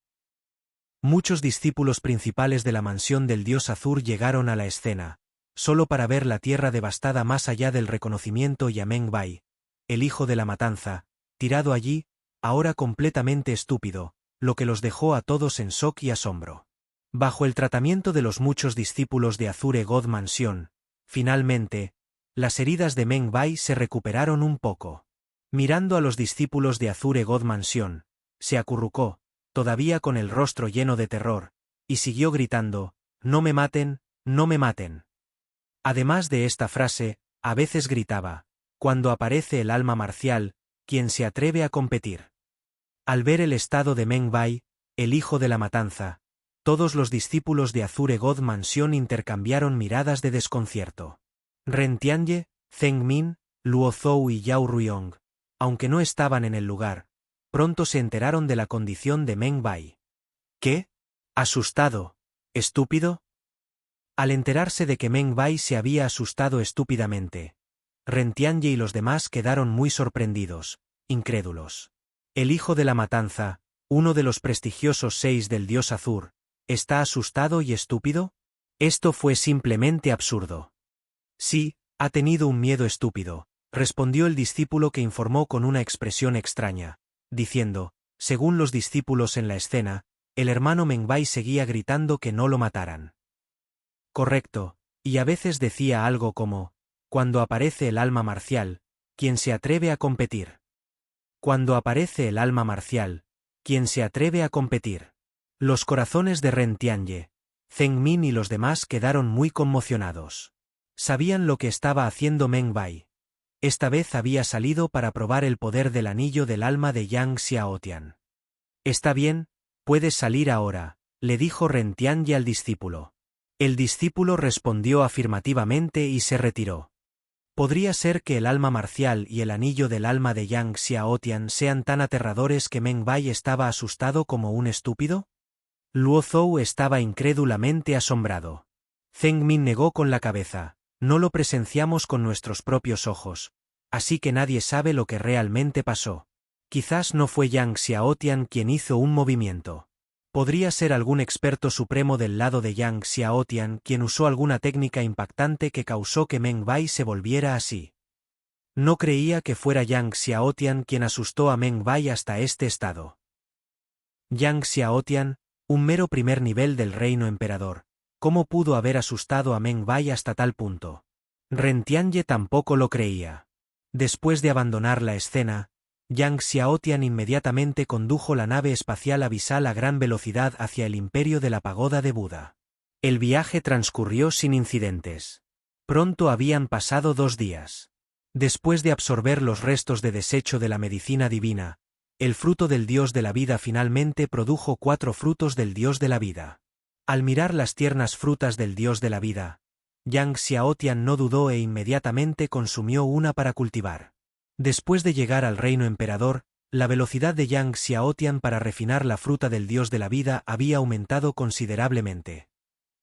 Speaker 1: Muchos discípulos principales de la mansión del dios Azur llegaron a la escena, solo para ver la tierra devastada más allá del reconocimiento y a Meng Bai, el hijo de la matanza, tirado allí, ahora completamente estúpido, lo que los dejó a todos en shock y asombro. Bajo el tratamiento de los muchos discípulos de Azure God Mansion, finalmente, las heridas de Meng Bai se recuperaron un poco. Mirando a los discípulos de Azure God Mansion, se acurrucó, todavía con el rostro lleno de terror, y siguió gritando, «No me maten, no me maten». Además de esta frase, a veces gritaba, «Cuando aparece el alma marcial, quien se atreve a competir». Al ver el estado de Meng Bai, el hijo de la matanza, todos los discípulos de Azure God Mansion intercambiaron miradas de desconcierto. Ren Tianye, Zheng Min, Luo Zhou y Yao Ruiyong, aunque no estaban en el lugar, pronto se enteraron de la condición de Meng Bai. ¿Qué? ¿Asustado? ¿Estúpido? Al enterarse de que Meng Bai se había asustado estúpidamente, Ren Tianye y los demás quedaron muy sorprendidos, incrédulos. El hijo de la matanza, uno de los prestigiosos 6 del dios Azur, ¿está asustado y estúpido? Esto fue simplemente absurdo. Sí, ha tenido un miedo estúpido, respondió el discípulo que informó con una expresión extraña, diciendo, según los discípulos en la escena, el hermano Meng Bai seguía gritando que no lo mataran. Correcto, y a veces decía algo como, cuando aparece el alma marcial, ¿quién se atreve a competir? Cuando aparece el alma marcial, ¿quién se atreve a competir? Los corazones de Ren Tianye, Zheng Min y los demás quedaron muy conmocionados. Sabían lo que estaba haciendo Meng Bai. Esta vez había salido para probar el poder del anillo del alma de Yang Xiaotian. Está bien, puedes salir ahora, le dijo Ren Tianye al discípulo. El discípulo respondió afirmativamente y se retiró. ¿Podría ser que el alma marcial y el anillo del alma de Yang Xiaotian sean tan aterradores que Meng Bai estaba asustado como un estúpido? Luo Zhou estaba incrédulamente asombrado. Zheng Min negó con la cabeza, no lo presenciamos con nuestros propios ojos, así que nadie sabe lo que realmente pasó. Quizás no fue Yang Xiaotian quien hizo un movimiento. Podría ser algún experto supremo del lado de Yang Xiaotian quien usó alguna técnica impactante que causó que Meng Bai se volviera así. No creía que fuera Yang Xiaotian quien asustó a Meng Bai hasta este estado. Yang Xiaotian, un mero primer nivel del reino emperador, ¿cómo pudo haber asustado a Meng Bai hasta tal punto? Ren Tianye tampoco lo creía. Después de abandonar la escena, Yang Xiaotian inmediatamente condujo la nave espacial abisal a gran velocidad hacia el imperio de la pagoda de Buda. El viaje transcurrió sin incidentes. Pronto habían pasado 2 días. Después de absorber los restos de desecho de la medicina divina, el fruto del dios de la vida finalmente produjo 4 frutos del dios de la vida. Al mirar las tiernas frutas del dios de la vida, Yang Xiaotian no dudó e inmediatamente consumió una para cultivar. Después de llegar al reino emperador, la velocidad de Yang Xiaotian para refinar la fruta del dios de la vida había aumentado considerablemente.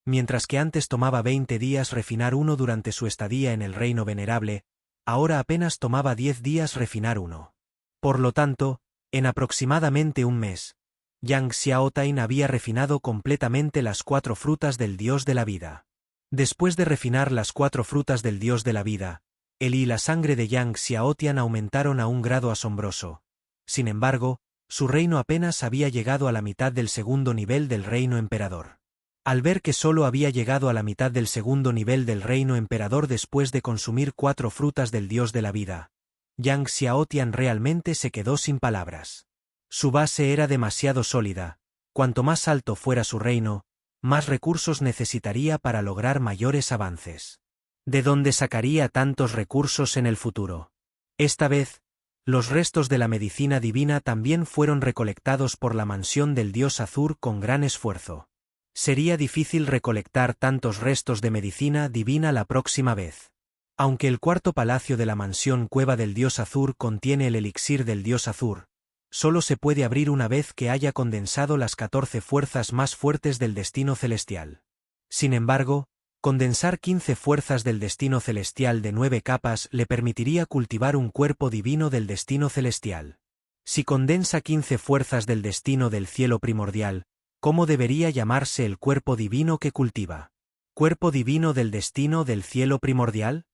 Speaker 1: Mientras que antes tomaba 20 días refinar uno durante su estadía en el reino venerable, ahora apenas tomaba 10 días refinar uno. Por lo tanto, en aproximadamente un mes, Yang Xiaotian había refinado completamente las 4 frutas del dios de la vida. Después de refinar las 4 frutas del dios de la vida, el y la sangre de Yang Xiaotian aumentaron a un grado asombroso. Sin embargo, su reino apenas había llegado a la mitad del segundo nivel del reino emperador. Al ver que solo había llegado a la mitad del segundo nivel del reino emperador después de consumir 4 frutas del dios de la vida, Yang Xiaotian realmente se quedó sin palabras. Su base era demasiado sólida. Cuanto más alto fuera su reino, más recursos necesitaría para lograr mayores avances. ¿De dónde sacaría tantos recursos en el futuro? Esta vez, los restos de la medicina divina también fueron recolectados por la mansión del dios Azur con gran esfuerzo. Sería difícil recolectar tantos restos de medicina divina la próxima vez. Aunque el cuarto palacio de la mansión Cueva del Dios Azur contiene el elixir del Dios Azur, solo se puede abrir una vez que haya condensado las 14 fuerzas más fuertes del destino celestial. Sin embargo, condensar 15 fuerzas del destino celestial de 9 capas le permitiría cultivar un cuerpo divino del destino celestial. Si condensa 15 fuerzas del destino del cielo primordial, ¿cómo debería llamarse el cuerpo divino que cultiva? ¿Cuerpo divino del destino del cielo primordial?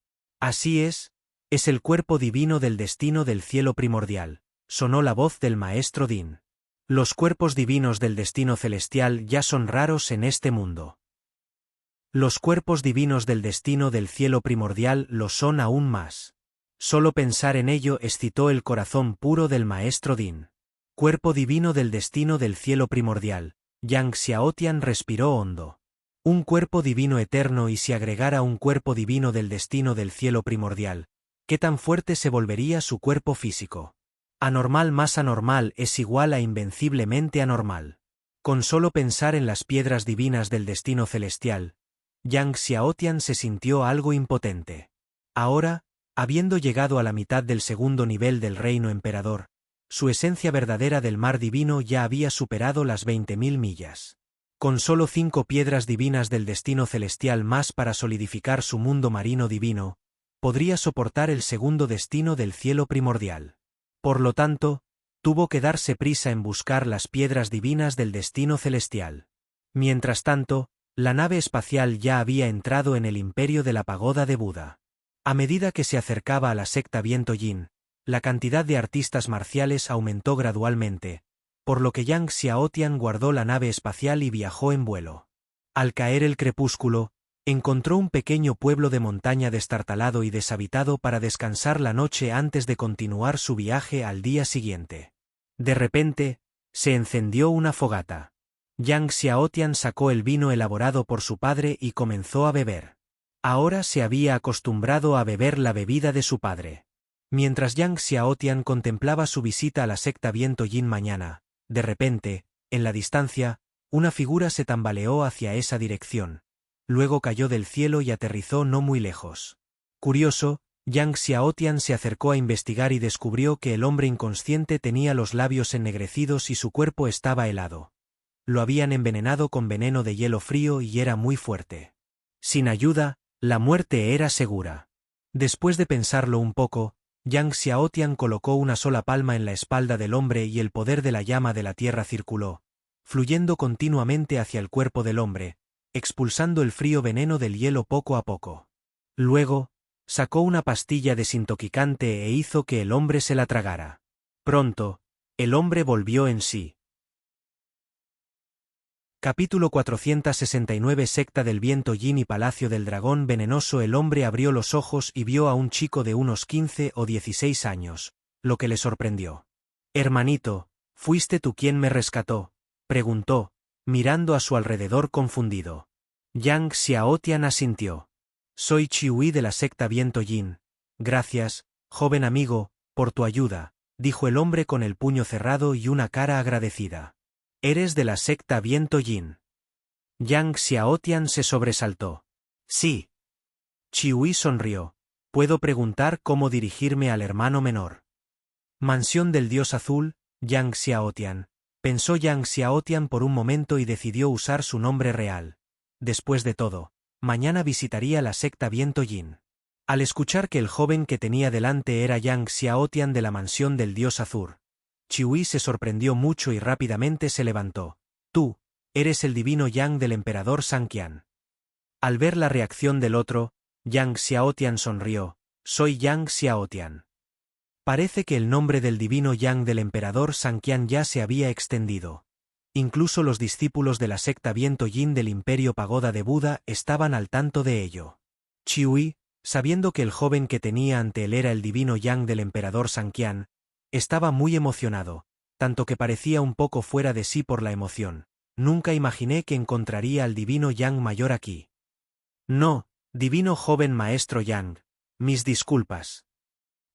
Speaker 1: Así es el cuerpo divino del destino del cielo primordial, sonó la voz del maestro Din. Los cuerpos divinos del destino celestial ya son raros en este mundo. Los cuerpos divinos del destino del cielo primordial lo son aún más. Solo pensar en ello excitó el corazón puro del maestro Din. Cuerpo divino del destino del cielo primordial, Yang Xiaotian respiró hondo. Un cuerpo divino eterno y si agregara un cuerpo divino del destino del cielo primordial, ¿qué tan fuerte se volvería su cuerpo físico? Anormal más anormal es igual a invenciblemente anormal. Con solo pensar en las piedras divinas del destino celestial, Yang Xiaotian se sintió algo impotente. Ahora, habiendo llegado a la mitad del segundo nivel del reino emperador, su esencia verdadera del mar divino ya había superado las 20.000 millas. Con solo 5 piedras divinas del destino celestial más para solidificar su mundo marino divino, podría soportar el segundo destino del cielo primordial. Por lo tanto, tuvo que darse prisa en buscar las piedras divinas del destino celestial. Mientras tanto, la nave espacial ya había entrado en el imperio de la pagoda de Buda. A medida que se acercaba a la secta Viento Yin, la cantidad de artistas marciales aumentó gradualmente, por lo que Yang Xiaotian guardó la nave espacial y viajó en vuelo. Al caer el crepúsculo, encontró un pequeño pueblo de montaña destartalado y deshabitado para descansar la noche antes de continuar su viaje al día siguiente. De repente, se encendió una fogata. Yang Xiaotian sacó el vino elaborado por su padre y comenzó a beber. Ahora se había acostumbrado a beber la bebida de su padre. Mientras Yang Xiaotian contemplaba su visita a la secta Viento Yin mañana, de repente, en la distancia, una figura se tambaleó hacia esa dirección. Luego cayó del cielo y aterrizó no muy lejos. Curioso, Yang Xiaotian se acercó a investigar y descubrió que el hombre inconsciente tenía los labios ennegrecidos y su cuerpo estaba helado. Lo habían envenenado con veneno de hielo frío y era muy fuerte. Sin ayuda, la muerte era segura. Después de pensarlo un poco, Yang Xiaotian colocó una sola palma en la espalda del hombre y el poder de la llama de la tierra circuló, fluyendo continuamente hacia el cuerpo del hombre, expulsando el frío veneno del hielo poco a poco. Luego, sacó una pastilla desintoxicante e hizo que el hombre se la tragara. Pronto, el hombre volvió en sí. Capítulo 469 Secta del Viento Yin y Palacio del Dragón Venenoso. El hombre abrió los ojos y vio a un chico de unos 15 o 16 años, lo que le sorprendió. «Hermanito, ¿fuiste tú quien me rescató?», preguntó, mirando a su alrededor confundido. Yang Xiaotian asintió. «Soy Chiui de la secta Viento Yin. Gracias, joven amigo, por tu ayuda», dijo el hombre con el puño cerrado y una cara agradecida. «¿Eres de la secta Viento Yin?». Yang Xiaotian se sobresaltó. «Sí». Chiui sonrió. «¿Puedo preguntar cómo dirigirme al hermano menor?». «Mansión del Dios Azul, Yang Xiaotian», pensó Yang Xiaotian por un momento y decidió usar su nombre real. Después de todo, mañana visitaría la secta Viento Yin. Al escuchar que el joven que tenía delante era Yang Xiaotian de la Mansión del Dios Azul, Chiui se sorprendió mucho y rápidamente se levantó. «Tú, eres el divino Yang del emperador Sanqian». Al ver la reacción del otro, Yang Xiaotian sonrió. «Soy Yang Xiaotian». Parece que el nombre del divino Yang del emperador Sanqian ya se había extendido. Incluso los discípulos de la secta Viento Yin del Imperio Pagoda de Buda estaban al tanto de ello. Chiui, sabiendo que el joven que tenía ante él era el divino Yang del emperador Sanqian, estaba muy emocionado, tanto que parecía un poco fuera de sí por la emoción. «Nunca imaginé que encontraría al divino Yang mayor aquí». «No, divino joven maestro Yang, mis disculpas».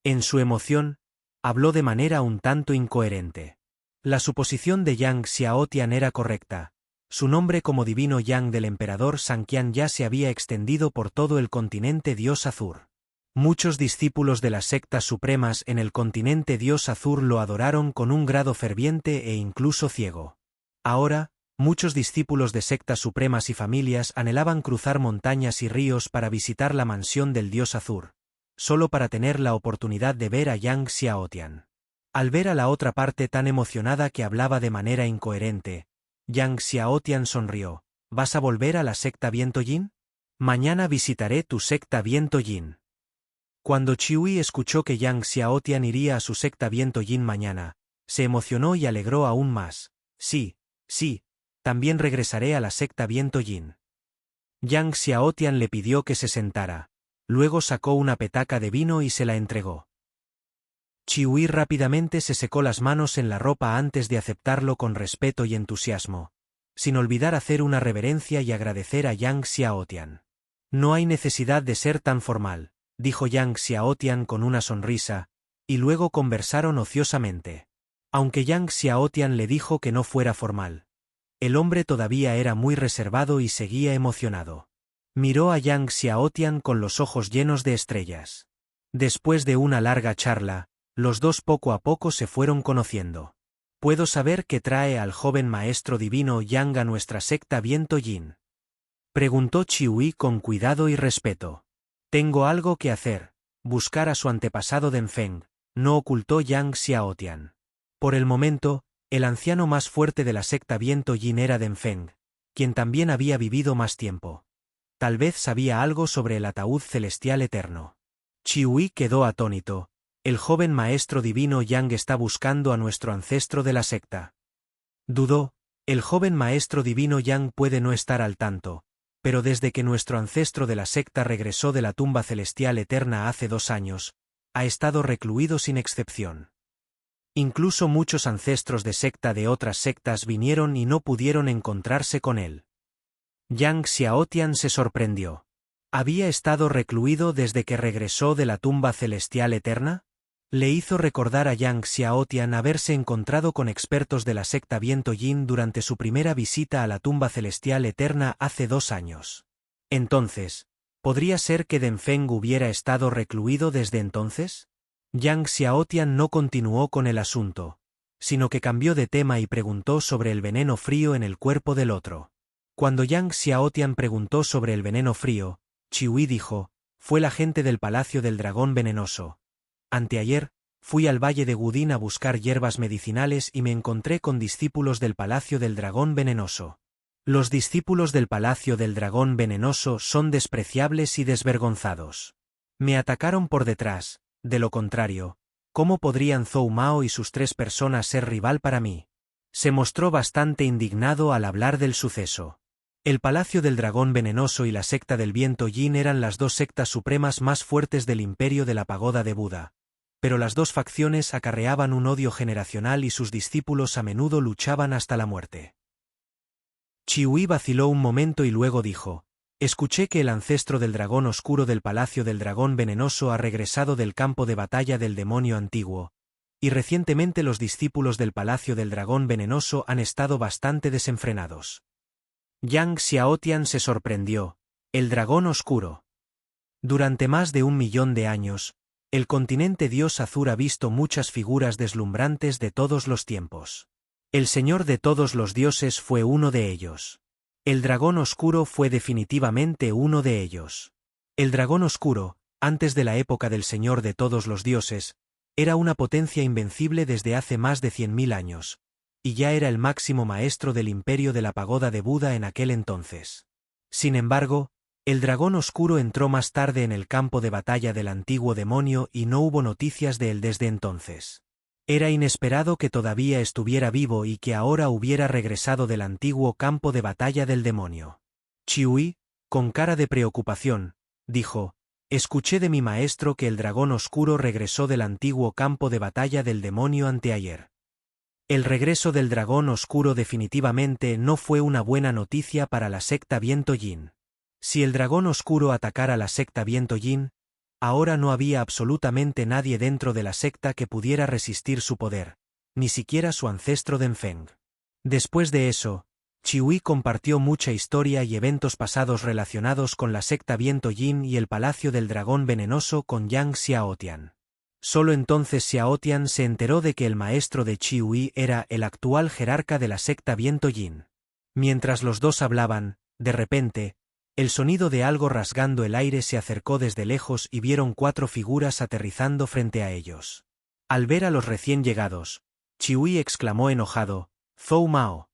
Speaker 1: En su emoción, habló de manera un tanto incoherente. La suposición de Yang Xiaotian era correcta. Su nombre como divino Yang del emperador Sanqian ya se había extendido por todo el continente Dios Azur. Muchos discípulos de las sectas supremas en el continente Dios Azur lo adoraron con un grado ferviente e incluso ciego. Ahora, muchos discípulos de sectas supremas y familias anhelaban cruzar montañas y ríos para visitar la mansión del Dios Azur, solo para tener la oportunidad de ver a Yang Xiaotian. Al ver a la otra parte tan emocionada que hablaba de manera incoherente, Yang Xiaotian sonrió. ¿Vas a volver a la secta Viento Yin? Mañana visitaré tu secta Viento Yin. Cuando Chiui escuchó que Yang Xiaotian iría a su secta Viento Yin mañana, se emocionó y alegró aún más. Sí, también regresaré a la secta Viento Yin. Yang Xiaotian le pidió que se sentara. Luego sacó una petaca de vino y se la entregó. Chiui rápidamente se secó las manos en la ropa antes de aceptarlo con respeto y entusiasmo, sin olvidar hacer una reverencia y agradecer a Yang Xiaotian. No hay necesidad de ser tan formal, dijo Yang Xiaotian con una sonrisa, y luego conversaron ociosamente. Aunque Yang Xiaotian le dijo que no fuera formal, el hombre todavía era muy reservado y seguía emocionado. Miró a Yang Xiaotian con los ojos llenos de estrellas. Después de una larga charla, los dos poco a poco se fueron conociendo. ¿Puedo saber qué trae al joven maestro divino Yang a nuestra secta Viento Yin? Preguntó Chiui con cuidado y respeto. Tengo algo que hacer, buscar a su antepasado Denfeng, no ocultó Yang Xiaotian. Por el momento, el anciano más fuerte de la secta Viento Yin era Denfeng, quien también había vivido más tiempo. Tal vez sabía algo sobre el ataúd celestial eterno. Chiui quedó atónito. El joven maestro divino Yang está buscando a nuestro ancestro de la secta. Dudó, el joven maestro divino Yang puede no estar al tanto, pero desde que nuestro ancestro de la secta regresó de la tumba celestial eterna hace 2 años, ha estado recluido sin excepción. Incluso muchos ancestros de secta de otras sectas vinieron y no pudieron encontrarse con él. Yang Xiaotian se sorprendió. ¿Había estado recluido desde que regresó de la tumba celestial eterna? Le hizo recordar a Yang Xiaotian haberse encontrado con expertos de la secta Viento Yin durante su primera visita a la tumba celestial eterna hace 2 años. Entonces, ¿podría ser que Denfeng hubiera estado recluido desde entonces? Yang Xiaotian no continuó con el asunto, sino que cambió de tema y preguntó sobre el veneno frío en el cuerpo del otro. Cuando Yang Xiaotian preguntó sobre el veneno frío, Chiui dijo, fue la gente del Palacio del Dragón Venenoso. Anteayer, fui al Valle de Gudin a buscar hierbas medicinales y me encontré con discípulos del Palacio del Dragón Venenoso. Los discípulos del Palacio del Dragón Venenoso son despreciables y desvergonzados. Me atacaron por detrás, de lo contrario, ¿cómo podrían Zhou Mao y sus 3 personas ser rival para mí? Se mostró bastante indignado al hablar del suceso. El Palacio del Dragón Venenoso y la secta del Viento Yin eran las 2 sectas supremas más fuertes del imperio de la pagoda de Buda. Pero las 2 facciones acarreaban un odio generacional y sus discípulos a menudo luchaban hasta la muerte. Chiui vaciló un momento y luego dijo, escuché que el ancestro del dragón oscuro del Palacio del Dragón Venenoso ha regresado del campo de batalla del demonio antiguo, y recientemente los discípulos del Palacio del Dragón Venenoso han estado bastante desenfrenados. Yang Xiaotian se sorprendió. El dragón oscuro. Durante más de 1 millón de años, el continente Dios Azur ha visto muchas figuras deslumbrantes de todos los tiempos. El Señor de todos los dioses fue uno de ellos. El dragón oscuro fue definitivamente uno de ellos. El dragón oscuro, antes de la época del Señor de todos los dioses, era una potencia invencible desde hace más de 100.000 años, y ya era el máximo maestro del imperio de la pagoda de Buda en aquel entonces. Sin embargo, el dragón oscuro entró más tarde en el campo de batalla del antiguo demonio y no hubo noticias de él desde entonces. Era inesperado que todavía estuviera vivo y que ahora hubiera regresado del antiguo campo de batalla del demonio. Chiui, con cara de preocupación, dijo, escuché de mi maestro que el dragón oscuro regresó del antiguo campo de batalla del demonio anteayer. El regreso del dragón oscuro definitivamente no fue una buena noticia para la secta Viento Yin. Si el dragón oscuro atacara la secta Viento Yin, ahora no había absolutamente nadie dentro de la secta que pudiera resistir su poder, ni siquiera su ancestro Denfeng. Después de eso, Chihui compartió mucha historia y eventos pasados relacionados con la secta Viento Yin y el Palacio del Dragón Venenoso con Yang Xiaotian. Solo entonces Xiaotian se enteró de que el maestro de Chihui era el actual jerarca de la secta Viento Yin. Mientras los dos hablaban, de repente, el sonido de algo rasgando el aire se acercó desde lejos y vieron 4 figuras aterrizando frente a ellos. Al ver a los recién llegados, Chihui exclamó enojado, «Zhou Mao».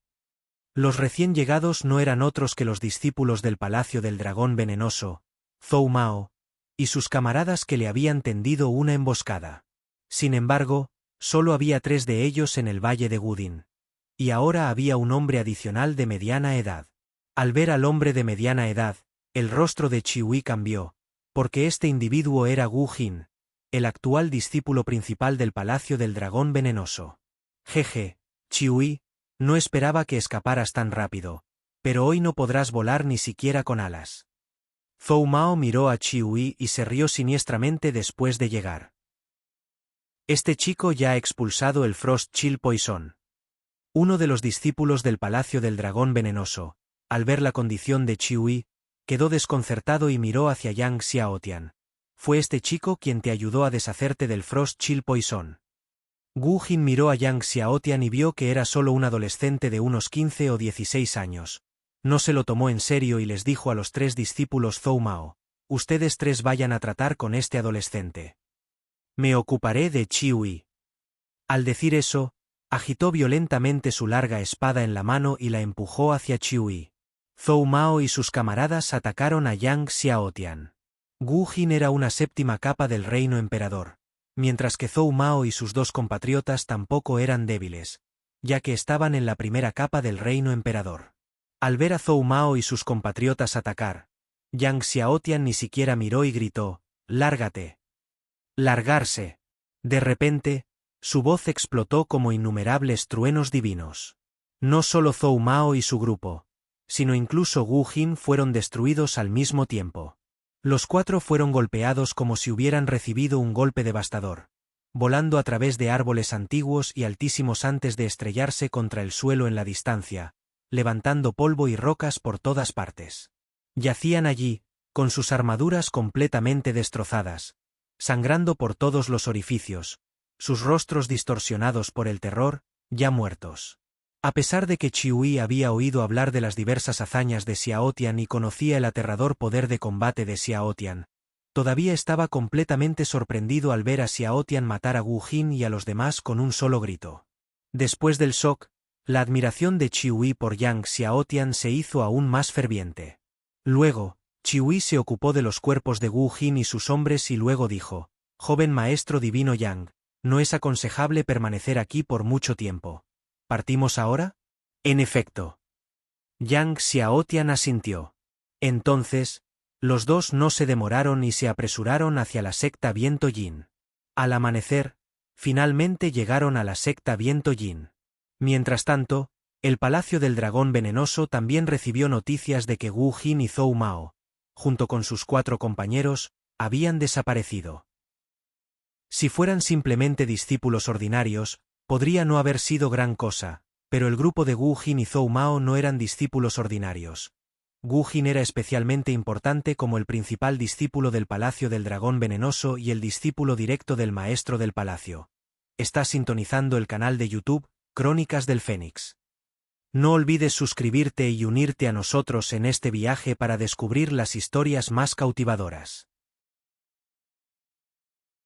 Speaker 1: Los recién llegados no eran otros que los discípulos del Palacio del Dragón Venenoso, Zhou Mao, y sus camaradas que le habían tendido una emboscada. Sin embargo, solo había 3 de ellos en el valle de Gudin. Y ahora había un hombre adicional de mediana edad. Al ver al hombre de mediana edad, el rostro de Chihui cambió, porque este individuo era Gu Jin, el actual discípulo principal del Palacio del Dragón Venenoso. Jeje, Chihui, no esperaba que escaparas tan rápido, pero hoy no podrás volar ni siquiera con alas. Zhou Mao miró a Chihui y se rió siniestramente después de llegar. Este chico ya ha expulsado el Frost Chill Poison. Uno de los discípulos del Palacio del Dragón Venenoso, al ver la condición de Chihui, quedó desconcertado y miró hacia Yang Xiaotian. Fue este chico quien te ayudó a deshacerte del Frost Chill Poison. Gu Jin miró a Yang Xiaotian y vio que era solo un adolescente de unos 15 o 16 años. No se lo tomó en serio y les dijo a los 3 discípulos Zhou Mao, ustedes 3 vayan a tratar con este adolescente. Me ocuparé de Chihui. Al decir eso, agitó violentamente su larga espada en la mano y la empujó hacia Chihui. Zhou Mao y sus camaradas atacaron a Yang Xiaotian. Gu Jin era una 7ª capa del reino emperador, mientras que Zhou Mao y sus 2 compatriotas tampoco eran débiles, ya que estaban en la 1ª capa del reino emperador. Al ver a Zhou Mao y sus compatriotas atacar, Yang Xiaotian ni siquiera miró y gritó, «¡Lárgate!». «¡Largarse!». De repente, su voz explotó como innumerables truenos divinos. No solo Zhou Mao y su grupo, sino incluso Gu Jin fueron destruidos al mismo tiempo. Los 4 fueron golpeados como si hubieran recibido un golpe devastador, volando a través de árboles antiguos y altísimos antes de estrellarse contra el suelo en la distancia, levantando polvo y rocas por todas partes. Yacían allí, con sus armaduras completamente destrozadas, sangrando por todos los orificios, sus rostros distorsionados por el terror, ya muertos. A pesar de que Chihui había oído hablar de las diversas hazañas de Xiaotian y conocía el aterrador poder de combate de Xiaotian, todavía estaba completamente sorprendido al ver a Xiaotian matar a Gu Jin y a los demás con un solo grito. Después del shock, la admiración de Chihui por Yang Xiaotian se hizo aún más ferviente. Luego, Chihui se ocupó de los cuerpos de Gu Jin y sus hombres y luego dijo, «Joven maestro divino Yang, no es aconsejable permanecer aquí por mucho tiempo. ¿Partimos ahora?». En efecto. Yang Xiaotian asintió. Entonces, los 2 no se demoraron y se apresuraron hacia la secta Viento Yin. Al amanecer, finalmente llegaron a la secta Viento Yin. Mientras tanto, el Palacio del Dragón Venenoso también recibió noticias de que Gu Jin y Zhou Mao, junto con sus 4 compañeros, habían desaparecido. Si fueran simplemente discípulos ordinarios, podría no haber sido gran cosa, pero el grupo de Gu Jin y Zhou Mao no eran discípulos ordinarios. Gu Jin era especialmente importante como el principal discípulo del Palacio del Dragón Venenoso y el discípulo directo del Maestro del Palacio. Estás sintonizando el canal de YouTube, Crónicas del Fénix. No olvides suscribirte y unirte a nosotros en este viaje para descubrir las historias más cautivadoras.